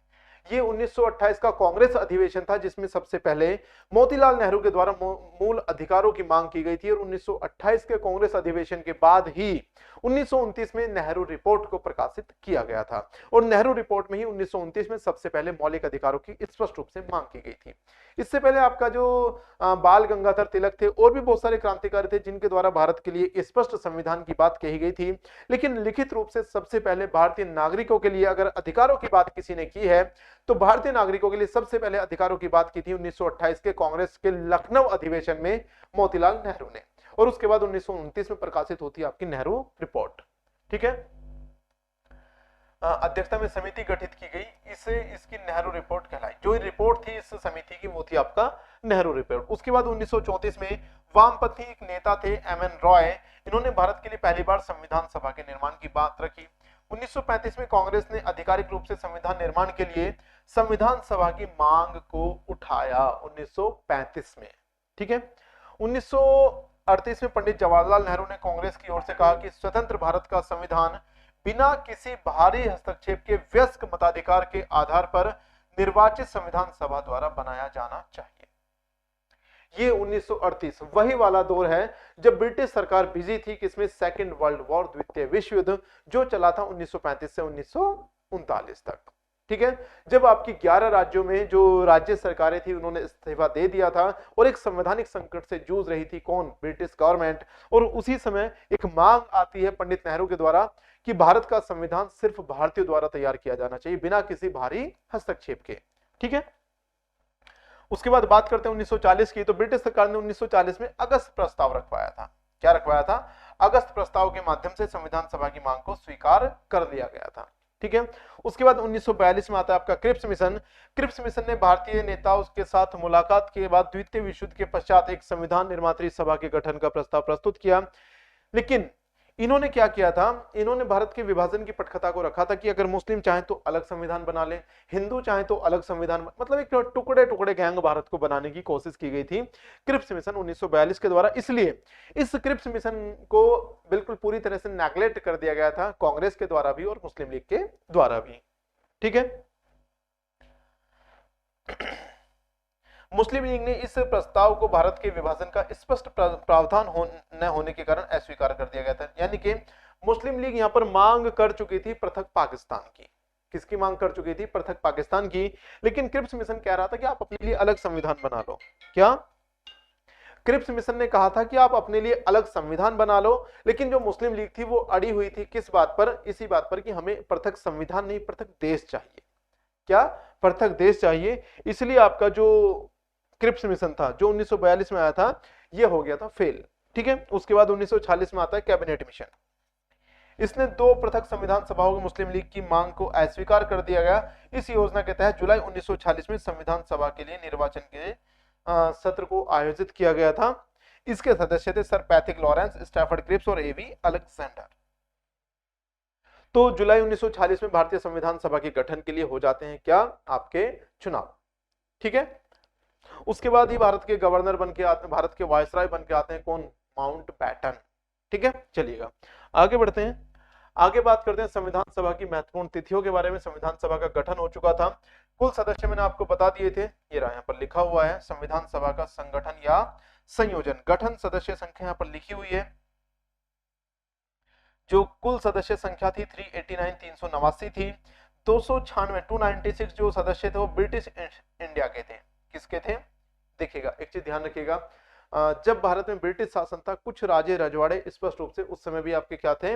ये 1928 का कांग्रेस अधिवेशन था, जिसमें सबसे पहले मोतीलाल नेहरू के द्वारा मूल अधिकारों की मांग की गई थी। और 1928 के कांग्रेस अधिवेशन के बाद ही 1929 में नेहरू रिपोर्ट को प्रकाशित किया गया था। और नेहरू रिपोर्ट में ही 1929 में सबसे पहले मौलिक अधिकारों की स्पष्ट रूप से मांग की गई थी। इससे पहले आपका जो बाल गंगाधर तिलक थे और भी बहुत सारे क्रांतिकारी थे, जिनके द्वारा भारत के लिए स्पष्ट संविधान की बात कही गई थी। लेकिन लिखित रूप से सबसे पहले भारतीय नागरिकों के लिए अगर अधिकारों की बात किसी ने की है, तो भारतीय नागरिकों के लिए सबसे पहले अधिकारों की बात की थी 1928 के कांग्रेस के लखनऊ अधिवेशन में मोतीलाल नेहरू ने। और उसके बाद 1929 में प्रकाशित होती है आपकी नेहरू रिपोर्ट। ठीक है, अध्यक्षता में समिति गठित की गई, इसकी नेहरू रिपोर्ट कहलाई। जो रिपोर्ट थी इस समिति की वो थी आपका नेहरू रिपोर्ट। उसके बाद 1934 में वामपंथी एक नेता थे एमएन रॉय, इन्होंने भारत के लिए पहली बार संविधान सभा के निर्माण की बात रखी। 1935 में कांग्रेस ने आधिकारिक रूप से संविधान निर्माण के लिए संविधान सभा की मांग को उठाया 1935 में। ठीक है, 1938 में पंडित जवाहरलाल नेहरू ने कांग्रेस की ओर से कहा कि स्वतंत्र भारत का संविधान बिना किसी बाहरी हस्तक्षेप के वयस्क मताधिकार के आधार पर निर्वाचित संविधान सभा द्वारा बनाया जाना चाहिए। ये 1938 वही वाला दौर है जब ब्रिटिश सरकार बिजी थी किसमें? सेकेंड वर्ल्ड वॉर, द्वितीय विश्व युद्ध, जो चला था 1935 से 1939 तक। ठीक है, जब आपकी 11 राज्यों में जो राज्य सरकारें थी उन्होंने इस्तीफा दे दिया था और एक संवैधानिक संकट से जूझ रही थी कौन? British government. और उसी समय एक मांग आती है पंडित नेहरू के द्वारा कि भारत का संविधान सिर्फ भारतीयों द्वारा तैयार किया जाना चाहिए बिना किसी बाहरी हस्तक्षेप के। ठीक है, उसके बाद बात करते हैं 1940 की। तो ब्रिटिश सरकार ने 1940 में अगस्त प्रस्ताव रखवाया था। क्या रखवाया था? अगस्त प्रस्ताव के माध्यम से संविधान सभा की मांग को स्वीकार कर लिया गया था। ठीक है, उसके बाद 1942 में आता है आपका क्रिप्स मिशन। क्रिप्स मिशन ने भारतीय नेताओं के साथ मुलाकात के बाद द्वितीय विश्व युद्ध के पश्चात एक संविधान निर्मात्री सभा के गठन का प्रस्ताव प्रस्तुत किया। लेकिन इन्होंने क्या किया था? इन्होंने भारत के विभाजन की पटकथा को रखा था कि अगर मुस्लिम चाहे तो अलग संविधान बना ले, हिंदू चाहे तो अलग संविधान, मतलब एक टुकड़े टुकड़े गैंग भारत को बनाने की कोशिश की गई थी क्रिप्स मिशन 1942 के द्वारा। इसलिए इस क्रिप्स मिशन को बिल्कुल पूरी तरह से नेग्लेक्ट कर दिया गया था कांग्रेस के द्वारा भी और मुस्लिम लीग के द्वारा भी। ठीक है, मुस्लिम लीग ने इस प्रस्ताव को भारत के विभाजन का स्पष्ट प्रावधान न होने के कारण अस्वीकार कर दिया गया था। यानी कि मुस्लिम लीग यहां पर मांग कर चुकी थी पृथक पाकिस्तान की। किसकी मांग कर चुकी थी? पृथक पाकिस्तान की। लेकिन क्रिप्स मिशन कह रहा था कि आप अपने लिए अलग संविधान बना लो। क्या क्रिप्स मिशन ने कहा था कि आप अपने लिए अलग संविधान बना लो, लेकिन जो मुस्लिम लीग थी वो अड़ी हुई थी किस बात पर? इसी बात पर कि हमें पृथक संविधान नहीं, पृथक देश चाहिए। क्या? पृथक देश चाहिए। इसलिए आपका जो क्रिप्स मिशन था जो 1942 में आया था ये हो गया था फेल। ठीक है, उसके बाद 1946 में आता है कैबिनेट मिशन। इसने दो पृथक संविधान सभाओं की मुस्लिम लीग की मांग को अस्वीकार कर दिया गया। इस योजना के तहत जुलाई 1946 में संविधान सभा के लिए निर्वाचन के सत्र को आयोजित किया गया था। इसके सदस्य थे sir Pethick Lawrence, Stafford Cripps और एवी अलेक्जेंडर। तो जुलाई 1946 में भारतीय संविधान सभा के गठन के लिए हो जाते हैं क्या, आपके चुनाव। ठीक है, उसके बाद ही भारत के गवर्नर बन के आते हैं, भारत के वायसराय बन के आते हैं कौन, माउंट बैटन। ठीक है, चलिएगा आगे बढ़ते हैं। आगे बात करते हैं संविधान सभा की महत्वपूर्ण तिथियों के बारे में। संविधान सभा का गठन हो चुका था, कुल सदस्य मैंने आपको बता दिए थे, ये रहा यहाँ पर लिखा हुआ है संविधान सभा का संगठन या संयोजन। गठन सदस्य संख्या यहाँ पर लिखी हुई है, जो कुल सदस्य संख्या थी 389 389 थी। 296 296 जो सदस्य थे वो ब्रिटिश इंडिया के थे। किसके थे, देखिएगा एक चीज ध्यान रखिएगा, जब भारत में ब्रिटिश शासन था कुछ राजे रजवाड़े स्पष्ट रूप से उस समय भी आपके क्या थे,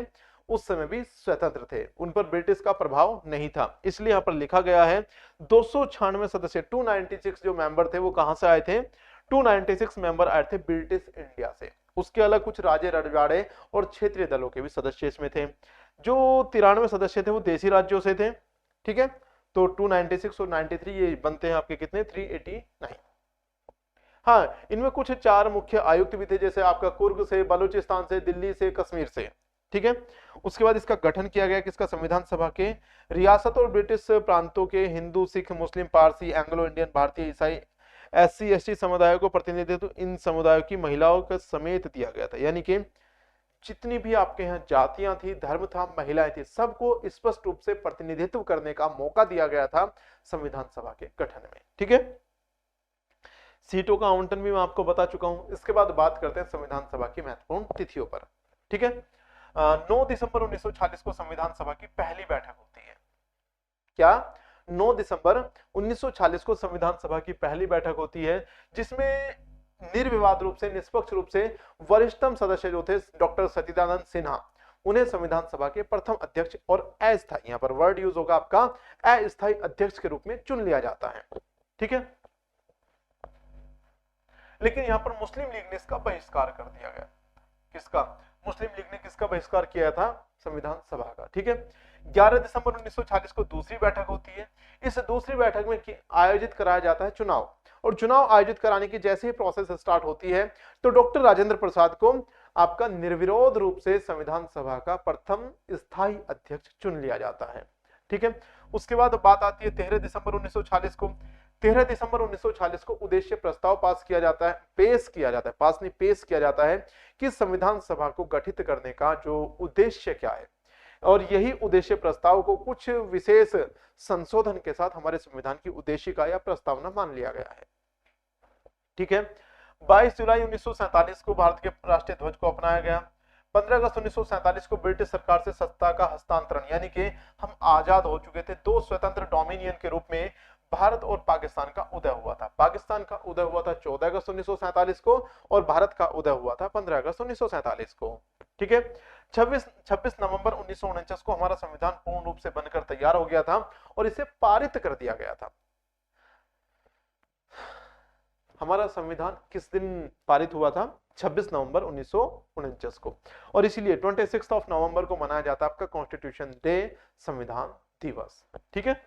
उस समय भी स्वतंत्र थे, उन पर ब्रिटिश का प्रभाव नहीं था, इसलिए यहाँ पर लिखा गया है 296 सदस्य 296 जो मेंबर थे वो कहां से आए थे, 296 मेंबर आए थे ब्रिटिश इंडिया से। उसके अलग कुछ राजे रजवाड़े और क्षेत्रीय दलों के भी सदस्य इसमें थे। जो 93 सदस्य थे वो देशी राज्यों से थे। ठीक है, तो 296 और 93 ये बनते हैं आपके कितने, 389। हाँ, इनमें कुछ चार मुख्य आयुक्त भी थे, जैसे आपका कुर्ग से, बलूचिस्तान से, दिल्ली से, कश्मीर से। ठीक है, उसके बाद इसका गठन किया गया किसका, संविधान सभा के रियासत और ब्रिटिश प्रांतों के हिंदू, सिख, मुस्लिम, पारसी, एंग्लो इंडियन, भारतीय, ईसाई, SC ST समुदायों को प्रतिनिधित्व इन समुदायों की महिलाओं का समेत दिया गया था। यानी कि जितनी भी आपके यहाँ जातियां थी, धर्म था, महिलाएं थी, सबको स्पष्ट रूप से प्रतिनिधित्व करने का मौका दिया गया था संविधान सभा के गठन में। ठीक है, सीटों का आवंटन भी मैं आपको बता चुका हूं। इसके बाद बात करते हैं संविधान सभा की महत्वपूर्ण तिथियों पर। ठीक है, 9 दिसंबर 1946 को संविधान सभा की पहली बैठक होती है। क्या, 9 दिसंबर 1946 को संविधान सभा की पहली बैठक होती है, जिसमें निर्विवाद रूप से, निष्पक्ष रूप से वरिष्ठतम सदस्य जो थे डॉक्टर सच्चिदानंद सिन्हा, उन्हें संविधान सभा के प्रथम अध्यक्ष और अस्थायी, यहां पर वर्ड यूज होगा आपका अस्थायी अध्यक्ष के रूप में चुन लिया जाता है। ठीक है, लेकिन यहां पर मुस्लिम लीग ने इसका बहिष्कार कर दिया गया। किसका, मुस्लिम लीग ने किसका बहिष्कार किया था, संविधान सभा का। ठीक है, 11 दिसंबर 1946 को दूसरी बैठक होती है। इस दूसरी बैठक में आयोजित कराया जाता है चुनाव, और चुनाव आयोजित कराने की जैसे ही प्रोसेस स्टार्ट होती है तो डॉक्टर राजेंद्र प्रसाद को आपका निर्विरोध रूप से संविधान सभा का प्रथम स्थायी अध्यक्ष चुन लिया जाता है। ठीक है, उसके बाद बात आती है 13 दिसंबर 1946 को। 13 दिसंबर 1946 को उद्देश्य प्रस्ताव पास किया जाता है, पेश किया जाता है, पास नहीं पेश किया जाता है कि संविधान सभा को गठित करने का जो उद्देश्य क्या है, और यही उद्देश्य प्रस्ताव को कुछ विशेष संशोधन के साथ हमारे संविधान की उद्देशिका या प्रस्तावना मान लिया गया है। ठीक है, 22 जुलाई 1947 को भारत के राष्ट्रीय ध्वज को अपनाया गया। 15 अगस्त 1947 को ब्रिटिश सरकार से सत्ता का हस्तांतरण, यानी कि हम आजाद हो चुके थे, दो स्वतंत्र डोमिनियन के रूप में भारत और पाकिस्तान का उदय हुआ था। पाकिस्तान का उदय हुआ था 14 अगस्त 1947 को और भारत का उदय हुआ था 15 अगस्त 1947 को। ठीक है, 26 नवंबर 1949 को हमारा संविधान पूर्ण रूप से बनकर तैयार हो गया था और इसे पारित कर दिया गया था। हमारा संविधान किस दिन पारित हुआ था, 26 नवंबर 1949 को, और इसीलिए 26 नवंबर को मनाया जाता है आपका कॉन्स्टिट्यूशन डे, संविधान दिवस। ठीक है,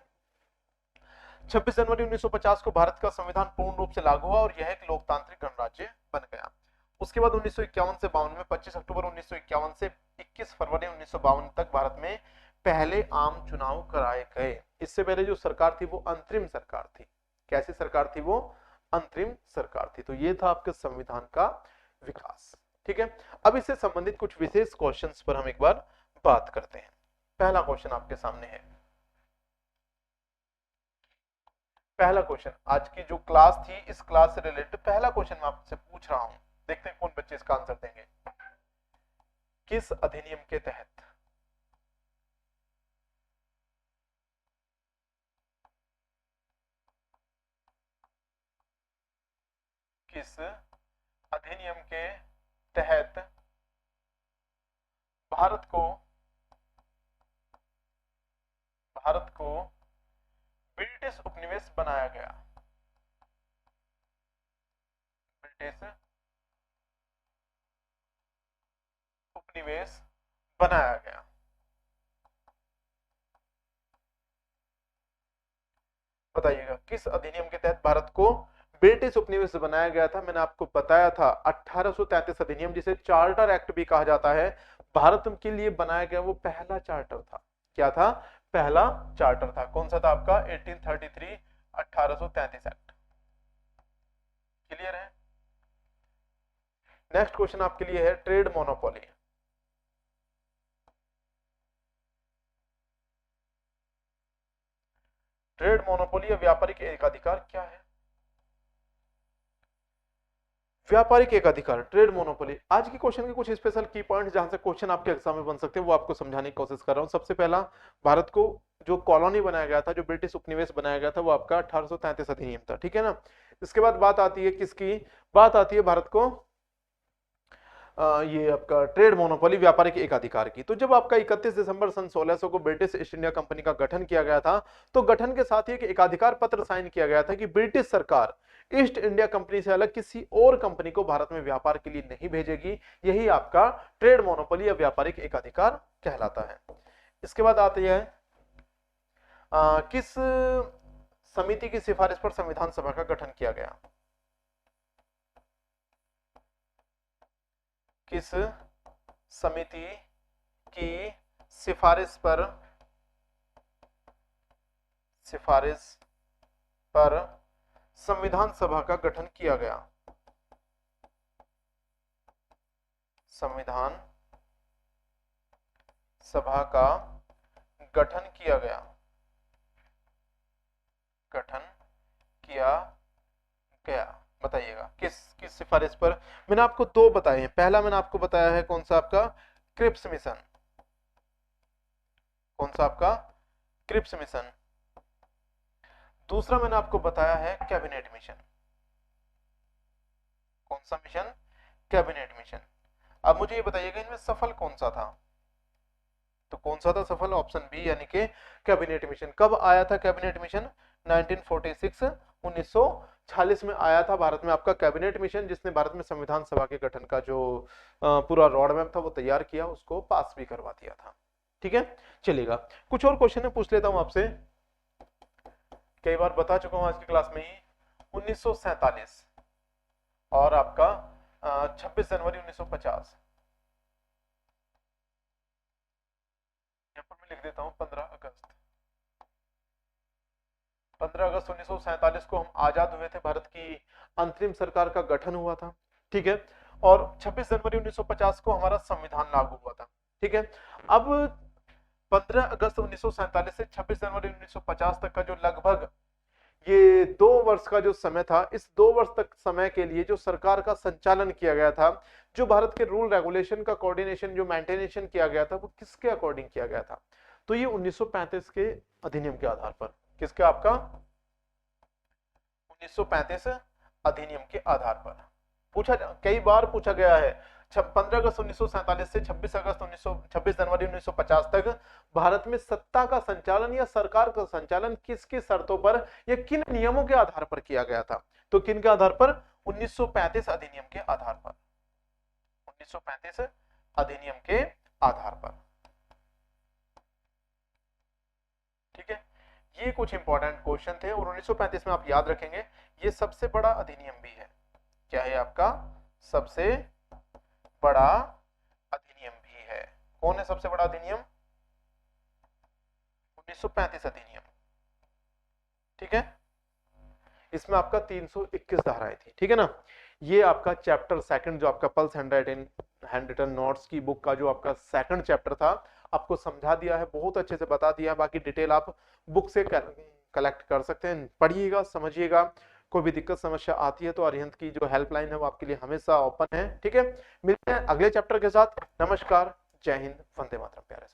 26 जनवरी 1950 को भारत का संविधान पूर्ण रूप से लागू हुआ और यह एक लोकतांत्रिक गणराज्य बन गया। उसके बाद 1951 से 52 में 25 अक्टूबर 1951 से 21 फरवरी 1952 तक भारत में पहले आम चुनाव कराए गए। इससे पहले जो सरकार थी वो अंतरिम सरकार थी। कैसी सरकार थी वो, अंतरिम सरकार थी। तो ये था आपके संविधान का विकास। ठीक है, अब इससे संबंधित कुछ विशेष क्वेश्चंस पर हम एक बार बात करते हैं। पहला क्वेश्चन आपके सामने है, पहला क्वेश्चन आज की जो क्लास थी इस क्लास से रिलेटेड पहला क्वेश्चन मैं आपसे पूछ रहा हूं, देखते हैं कौन बच्चे इसका आंसर देंगे। किस अधिनियम के तहत किस अधिनियम के तहत भारत को ब्रिटिश उपनिवेश बनाया गया, ब्रिटिश उपनिवेश बनाया गया। बताइएगा किस अधिनियम के तहत भारत को ब्रिटिश उपनिवेश बनाया गया था। मैंने आपको बताया था 1833 अधिनियम, जिसे चार्टर एक्ट भी कहा जाता है, भारत के लिए बनाया गया वो पहला चार्टर था। क्या था? पहला चार्टर था। कौन सा था आपका? 1833 1833 एक्ट। क्लियर है? नेक्स्ट क्वेश्चन आपके लिए है ट्रेड मोनोपोली। ट्रेड मोनोपोली या व्यापारिक एकाधिकार क्या है? व्यापारिक एकाधिकार, ट्रेड मोनोपोली। आज के क्वेश्चन के कुछ स्पेशल की पॉइंट्स जहां से क्वेश्चन आपके एग्जाम में बन सकते हैं वो आपको समझाने की कोशिश कर रहा हूं। सबसे पहला, भारत को जो कॉलोनी बनाया गया था, जो ब्रिटिश उपनिवेश बनाया गया था, वो आपका 1833 अधिनियम था। ठीक है ना? इसके बाद बात आती है किसकी? बात आती है भारत को ये आपका ट्रेड मोनोपोली, व्यापारिक एकाधिकार की। तो जब आपका 31 दिसंबर सन 1600 को ब्रिटिश ईस्ट इंडिया कंपनी का गठन किया गया था, तो गठन के साथ ही एक एकाधिकार पत्र साइन किया गया था कि ब्रिटिश सरकार ईस्ट इंडिया कंपनी से अलग किसी और कंपनी को भारत में व्यापार के लिए नहीं भेजेगी। यही आपका ट्रेड मोनोपोली या व्यापारिक एकाधिकार कहलाता है। इसके बाद आती है किस समिति की सिफारिश पर संविधान सभा का गठन किया गया? किस समिति की सिफारिश पर संविधान सभा का गठन किया गया? संविधान सभा का गठन किया गया। गठन किया गया, बताइएगा किस सिफारिश पर? मैंने आपको दो बताए हैं। पहला मैंने आपको बताया है कौन सा? आपका क्रिप्स मिशन। कौन सा आपका? Cripps mission. दूसरा मैंने आपको बताया है कैबिनेट मिशन। कौन सा मिशन? Cabinet mission. अब मुझे ये बताइएगा इनमें सफल कौन सा था? तो कौन सा था सफल? ऑप्शन बी, यानी कि कैबिनेट मिशन। कब आया था कैबिनेट मिशन? 1946 1946 में आया था भारत में आपका कैबिनेट मिशन, जिसने भारत में संविधान सभा के गठन का जो पूरा रोड मैप था वो तैयार किया, उसको पास भी करवा दिया था। ठीक है, चलेगा। कुछ और क्वेश्चन पूछ लेता हूं आपसे। कई बार बता चुका हूं आज की क्लास में ही। 1947 और आपका 26 जनवरी 1950। यहाँ पर मैं लिख देता हूं 15 अगस्त। 15 अगस्त 1947 को हम आजाद हुए थे, भारत की अंतरिम सरकार का गठन हुआ था। ठीक है, और 26 जनवरी 1950 को हमारा संविधान लागू हुआ था। ठीक है, अब 15 अगस्त 1947 से 26 जनवरी 1950 तक का जो लगभग ये 2 वर्ष का जो समय था, इस 2 वर्ष तक समय के लिए जो सरकार का संचालन किया गया था, जो भारत के रूल रेगुलेशन का कोऑर्डिनेशन जो मेंटेनेशन किया गया था, वो किसके अकॉर्डिंग किया गया था? तो ये 1935 के अधिनियम के आधार पर। किसके? आपका 1935 अधिनियम के आधार पर। कई बार पूछा गया है 15 अगस्त 1947 से 26 जनवरी 1950 तक भारत में सत्ता का संचालन या सरकार का संचालन किसकी शर्तों पर या किन नियमों के आधार पर किया गया था? तो किन के आधार पर? 1935 अधिनियम के आधार पर। 1935 अधिनियम के आधार पर। ठीक है, ये कुछ इंपॉर्टेंट क्वेश्चन थे और 1935 में आप याद रखेंगे ये सबसे बड़ा अधिनियम भी है। क्या है आपका? सबसे बड़ा अधिनियम भी है। कौन है सबसे बड़ा अधिनियम? 1935 अधिनियम। ठीक है, इसमें आपका 321 धाराएं थी। ठीक है ना? ये आपका चैप्टर सेकंड जो आपका पल्स हैंड रिटन नोट्स की बुक का जो आपका सेकंड चैप्टर था, आपको समझा दिया है, बहुत अच्छे से बता दिया है। बाकी डिटेल आप बुक से कलेक्ट कर सकते हैं। पढ़िएगा, समझिएगा। कोई भी दिक्कत समस्या आती है तो अरिहंत की जो हेल्पलाइन है वो आपके लिए हमेशा ओपन है। ठीक है, मिलते हैं अगले चैप्टर के साथ। नमस्कार, जय हिंद, वंदे मातरम प्यारे साथ।